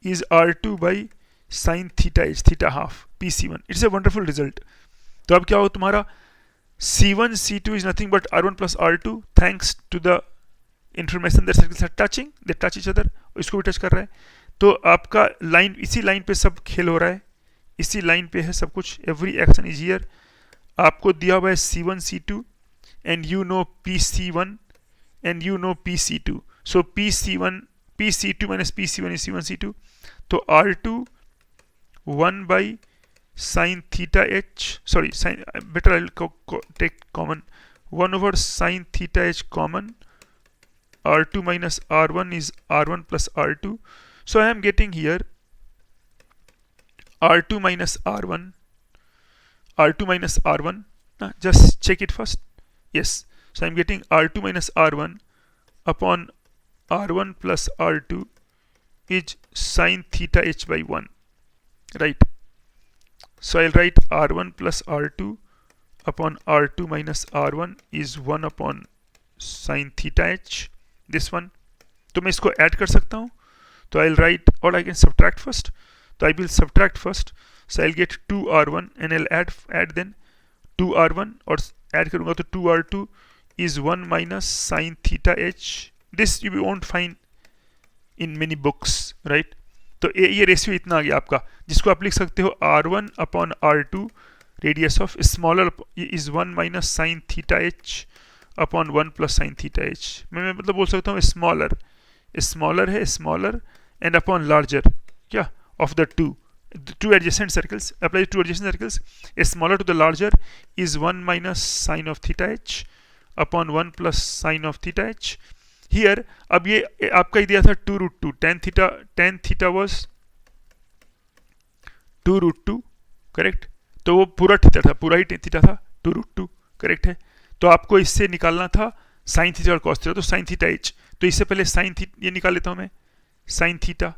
is R2 by sine theta H, theta half, PC1। It's a wonderful result. तो अब क्या हो तुम्हारा, C1 C2 is nothing but R1 plus R2 thanks to the information that circles are touching, they touch each other, इसको भी touch कर रहा है। तो आपका लाइन, इसी लाइन पे सब खेल हो रहा है, इसी लाइन पे है सब कुछ, एवरी एक्शन इज हियर। आपको दिया हुआ है C1 C2 and you know PC1 and you know PC2, so PC2 minus PC1 is C1 C2। तो R2 1 by sin theta H, sorry, sin, better I'll take common, 1 over sin theta H common, R2 minus R1 is R1 plus R2. So I am getting here R2 minus R1, just check it first. Yes, so I'm getting R2 minus R1 upon R1 plus R2 is sin theta H by 1, right? So I'll write R1 plus R2 upon R2 minus R1 is 1 upon sin theta H, this one। तो मैं इसको add कर सकता हूँ, तो I'll write, or I can subtract first, तो I will subtract first, so I'll get 2R1 and I'll add then 2R1, और add करूँगा तो 2R2 is 1 minus sin theta H। this you won't find in many books, right? तो ये ratio इतना आ गया आपका, जिसको आप लिख सकते हो R1 upon R2 radius of smaller is 1 minus sine theta H upon 1 plus sine theta H। मैं मतलब बोल सकता हूँ स्मॉलर है, स्मॉलर एंड अपॉन लार्जर, क्या, of the two adjacent circles, apply two adjacent circles, smaller to the larger is 1 minus sine of theta H upon 1 plus sine of theta H। Here, अब ये आपका ही दिया था 2√2, tan theta was 2√2, correct. तो वो पूरा theta था, पूरा ही थीटा था, 2√2, करेक्ट है। तो आपको इससे निकालना था साइन थीटा और कॉस थीटा, तो साइन थीटा H। तो इससे पहले साइन थीटा ये निकाल लेता हूँ मैं, sine theta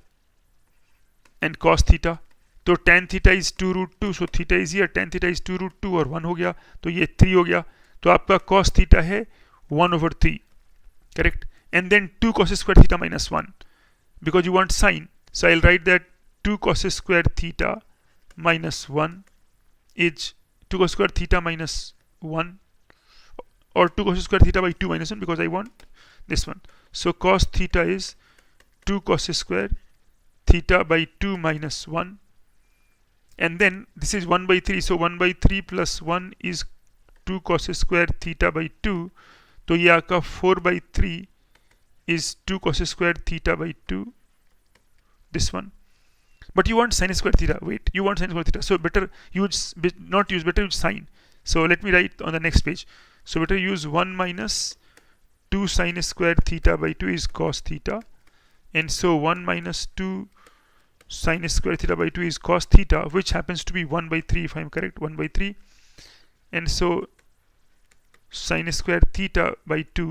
and cos theta. तो tan theta is 2√2, so theta is here, tan theta is 2√2 और 1 हो गया, तो ये 3 हो गया। तो आपका cos थीटा है 1/3, correct? And then 2 cos square theta minus 1, because you want sine, so I'll write that 2 cos square theta minus 1 is 2 cos square theta minus 1, or 2 cos square theta by 2 minus 1, because I want this one. So cos theta is 2 cos square theta by 2 minus 1, and then this is 1/3, so 1/3 plus 1 is 2 cos square theta by 2, तो ये आपका 4/3 is 2 cos square theta by 2, this one। But you want sin square theta, wait, you want sin square theta, so better better use sine। So let me write on the next page, so better use 1 minus 2 sin square theta by 2 is cos theta, and so 1 minus 2 sin square theta by 2 is cos theta, which happens to be 1/3 if I am correct, 1/3, and so sin square theta by 2,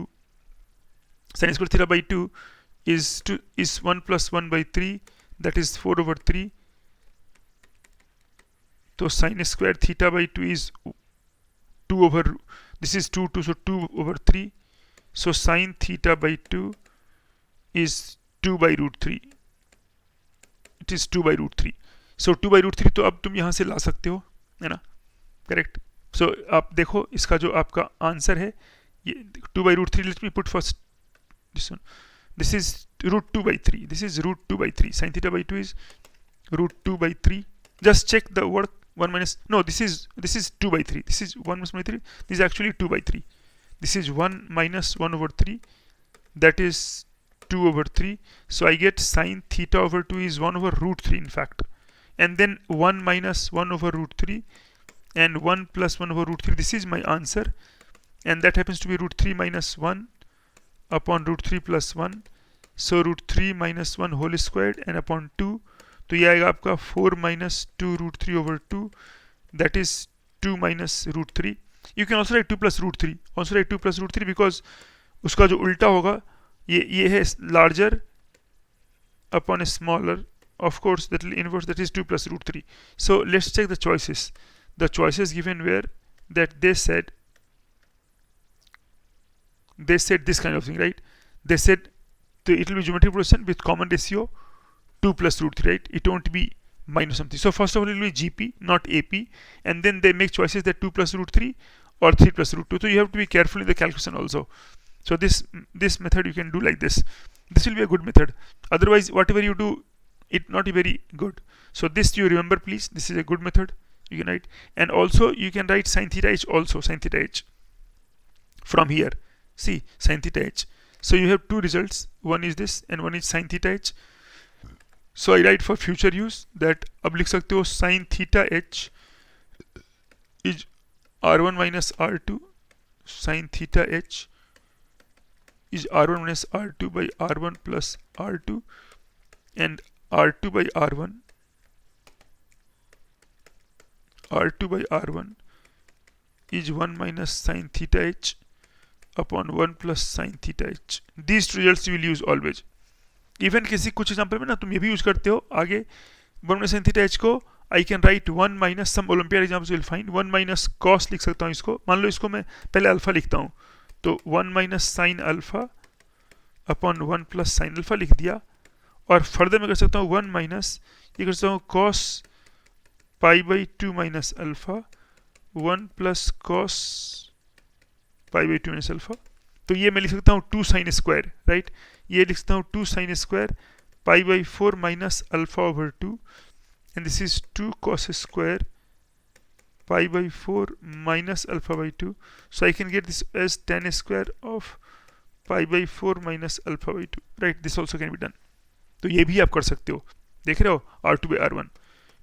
sin square theta by 2 is 1 plus 1/3, that is 4/3। तो sin square theta by 2 is 2 over, this is 2, so 2/3, so sin theta by 2 is 2/√3, it is 2/√3, so 2/√3। तो अब तुम यहाँ से ला सकते हो, है ना, करेक्ट। सो आप देखो इसका जो आपका आंसर है ये 2/√3, let me put first this one, this is √2/3, this is √2/3, sin theta by 2 is √2/3, just check the work, 1 minus, no, this is 2/3, this is 1 minus 1/3, this is actually 2/3, this is 1 minus 1/3, that is 2/3, so I get sin theta over 2 is 1/√3 in fact, and then 1 minus 1 over root 3 and 1 plus 1 over root 3. This is my answer, and that happens to be root 3 minus 1 upon root 3 plus 1. So root 3 minus 1 whole squared and upon 2. तो ये आएगा आपका 4 minus 2 root 3 over 2, that is 2 minus root 3. You can also write 2 plus root 3. Also write 2 plus root 3 because उसका जो उल्टा होगा ये है larger upon a smaller. Of course, that will inverse, that is 2 plus root 3. So let's check the choices. The choices given were that they said this kind of thing, right? They said it will be geometric progression with common ratio 2 plus root 3, right? It won't be minus something. So first of all, it will be GP, not AP, and then they make choices that 2 plus root 3 or 3 plus root 2. So you have to be careful in the calculation also. So this method you can do like this. This will be a good method. Otherwise, whatever you do, it not be very good. So this you remember, please. This is a good method you can write, and also you can write sin theta h also, sin theta h from here. See, sin theta h. So you have two results. One is this, and one is sin theta h. So I write for future use that अब लिख सकते हो sin theta h is r1 minus r2. Sin theta h is r1 minus r2 by r1 plus r2, and r2 by r1 by r1 is 1 minus sin theta h upon 1 plus sin theta h. These two results you will use always. Even किसी कुछ example में ना तुम ये भी use करते हो आगे 1 minus sin theta h को I can write 1 minus some Olympiad examples will find 1 minus cos लिख सकता हूँ इसको. मान लो इसको मैं पहले अल्फा लिखता हूँ, तो 1 minus sin alpha upon 1 plus sin alpha लिख दिया, और फर्दर मैं कर सकता हूँ 1 minus ये कर सकता हूँ cos pi by 2 minus alpha 1 plus cos pi by 2 minus alpha. तो ये मैं लिख सकता हूँ 2 sin स्क्वायर, राइट? ये लिख सकता हूँ 2 sin square pi by 4 minus alpha over 2, and this is 2 cos square pi by 4 minus alpha by 2. So I can get this as tan square of pi by 4 minus alpha by 2, right? This also can be done. तो ये भी आप कर सकते हो, देख रहे हो, R2 by R1.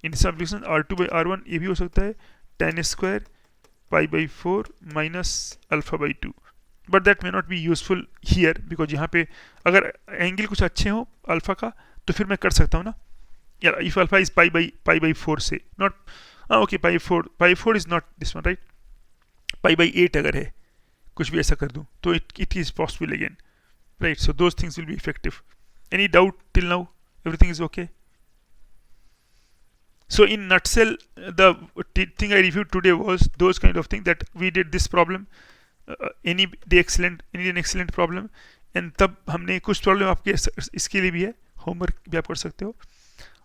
In this application R2 by R1 ये भी हो सकता है tan square pi by 4 minus alpha by 2. But that may not be useful here because यहाँ पे अगर एंगल कुछ अच्छे हो अल्फा का तो फिर मैं कर सकता हूँ ना. Yeah, if alpha is pi by 4 say, not okay, pi 4 is not this one, right? Pi by 8 अगर है कुछ भी ऐसा कर दूँ तो it is possible again, right? So those things will be effective. Any doubt till now? Everything is okay? So in nutshell, the thing I reviewed today was those kind of things that we did this problem, any excellent problem, and तब हमने कुछ problem आपके इसके लिए भी है, homework भी आप कर सकते हो.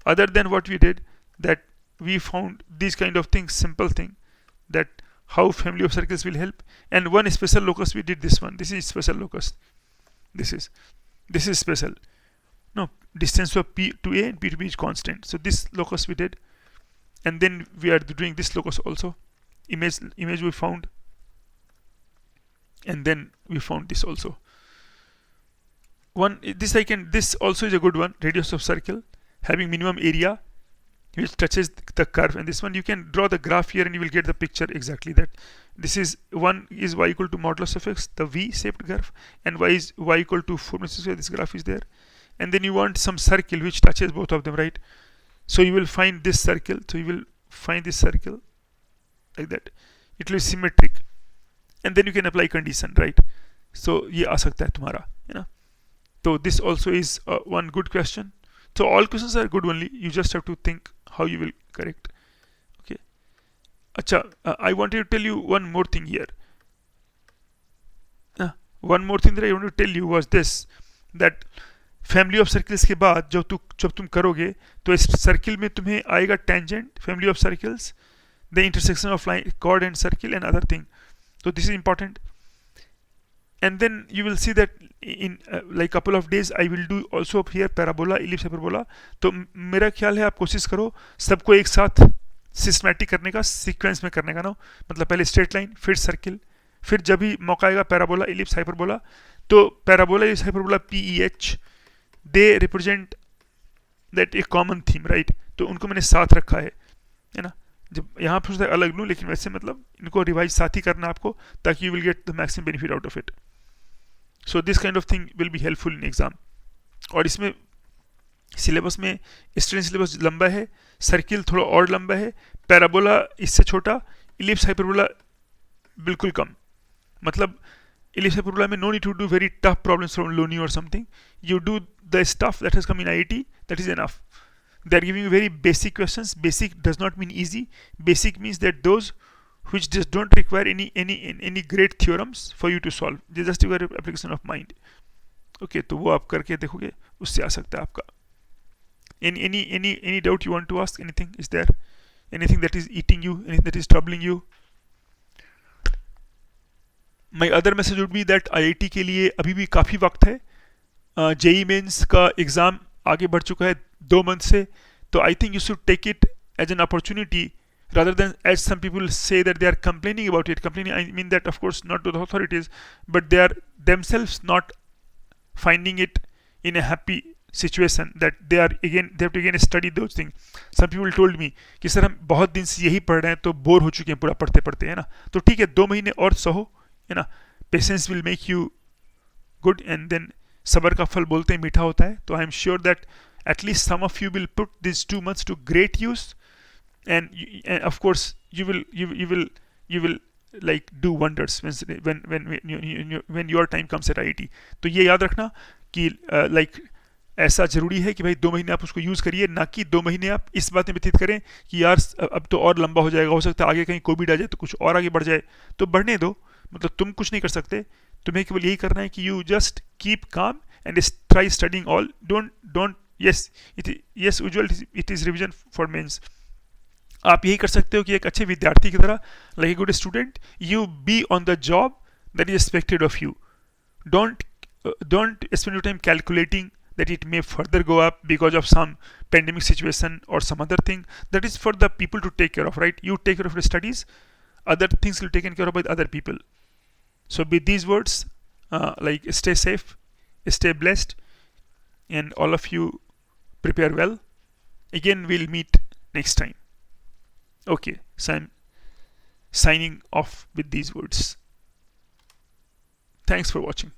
Other than what we did, that we found these kind of things, simple thing, that how family of circles will help, and one special locus we did this one. This is special locus. This is special. No, distance of P to A and P to B is constant. So this locus we did, and then we are doing this locus also. Image we found, and then we found this also. This also is a good one. Radius of circle having minimum area which touches the curve, and this one you can draw the graph here and you will get the picture exactly that this is one is y equal to modulus of x, the V shaped curve, and y is y equal to 4 minus square. This graph is there, and then you want some circle which touches both of them, right? So you will find this circle. So you will find this circle like that. It will be symmetric, and then you can apply condition, right? So ये आ सकता है तुम्हारा, है ना? So this also is one good question. So all questions are good only. You just have to think how you will correct. Okay. Acha, I wanted to tell you one more thing here. One more thing that I wanted to tell you was this, that family of circles के बाद जब तुम करोगे तो इस circle में तुम्हें आएगा tangent, family of circles, the intersection of line, chord and circle, and other thing. So this is important. And then you will see that in like couple of days I will do also up here parabola, ellipse, hyperbola. तो मेरा ख्याल है आप कोशिश करो सबको एक साथ सिस्टमैटिक करने का, सीक्वेंस में करने का ना. मतलब पहले स्ट्रेट लाइन, फिर सर्किल, फिर जब भी मौका आएगा पैराबोला, इलिप्स, हाइपरबोला. तो parabola, ellipse, hyperbola, PEH, they represent that a common theme, right? तो उनको मैंने साथ रखा है ना। जब यहाँ पर सोचता है अलग लूँ, लेकिन वैसे मतलब इनको रिवाइज साथ ही करना आपको, ताकि you will get the maximum benefit out of it. So this kind of thing will be helpful in exam. और इसमें सिलेबस में स्ट्रेंथ सिलेबस लंबा है, सर्किल थोड़ा और लंबा है, पैराबोला इससे छोटा, इलिप्स हाइपरबोला बिल्कुल कम। मतलब इलिप्स हाइपरबोला में no need to do very tough problems from Loney और something, you do the stuff that has come in IIT, that is enough. They are giving you very basic questions. Basic does not mean easy. Basic means that those which just don't require any great theorems for you to solve. They just require application of mind. Okay, तो वो आप करके देखोगे, उससे आ सकता है आपका। Any doubt you want to ask? Anything is there? Anything that is eating you? Anything that is troubling you? My other message would be that IIT के लिए अभी भी काफ़ी वक्त है। JEE Mains का एग्ज़ाम आगे बढ़ चुका है 2 मंथ से, तो I think you should take it as an opportunity rather than as some people say that they are complaining about it. Complaining, I mean that of course not to the authorities, but they are themselves not finding it in a happy situation that they have to again study those things. Some people told me कि sir हम बहुत दिन से यही पढ़ रहे हैं तो बोर हो चुके हैं पूरा पढ़ते पढ़ते, है ना। तो ठीक है, 2 महीने और सहो, है ना। Patience will make you good, and then सबर का फल बोलते हैं मीठा होता है। तो I am sure that at least some of you will put these 2 months to great use, and of course you will like do wonders when your time comes at IIT. तो ये याद रखना कि like ऐसा ज़रूरी है कि भाई 2 महीने आप उसको यूज़ करिए, ना कि 2 महीने आप इस बात में व्यतीत करें कि यार अब तो और लंबा हो जाएगा, हो सकता है आगे कहीं कोविड आ जाए तो कुछ और आगे बढ़ जाए। तो बढ़ने दो, मतलब तुम कुछ नहीं कर सकते, तुम्हें केवल यही करना है कि you just keep calm and try studying all. Don't yes usual it is revision for mains। आप यही कर सकते हो कि एक अच्छे विद्यार्थी की तरह, like a good student, you be on the job that is expected of you. Don't spend your time calculating that it may further go up because of some pandemic situation or some other thing. That is for the people to take care of, right? You take care of your studies, other things will be taken care of by other people. So with these words, like stay safe, stay blessed, and all of you prepare well. Again, we'll meet next time. Okay, so I'm signing off with these words. Thanks for watching.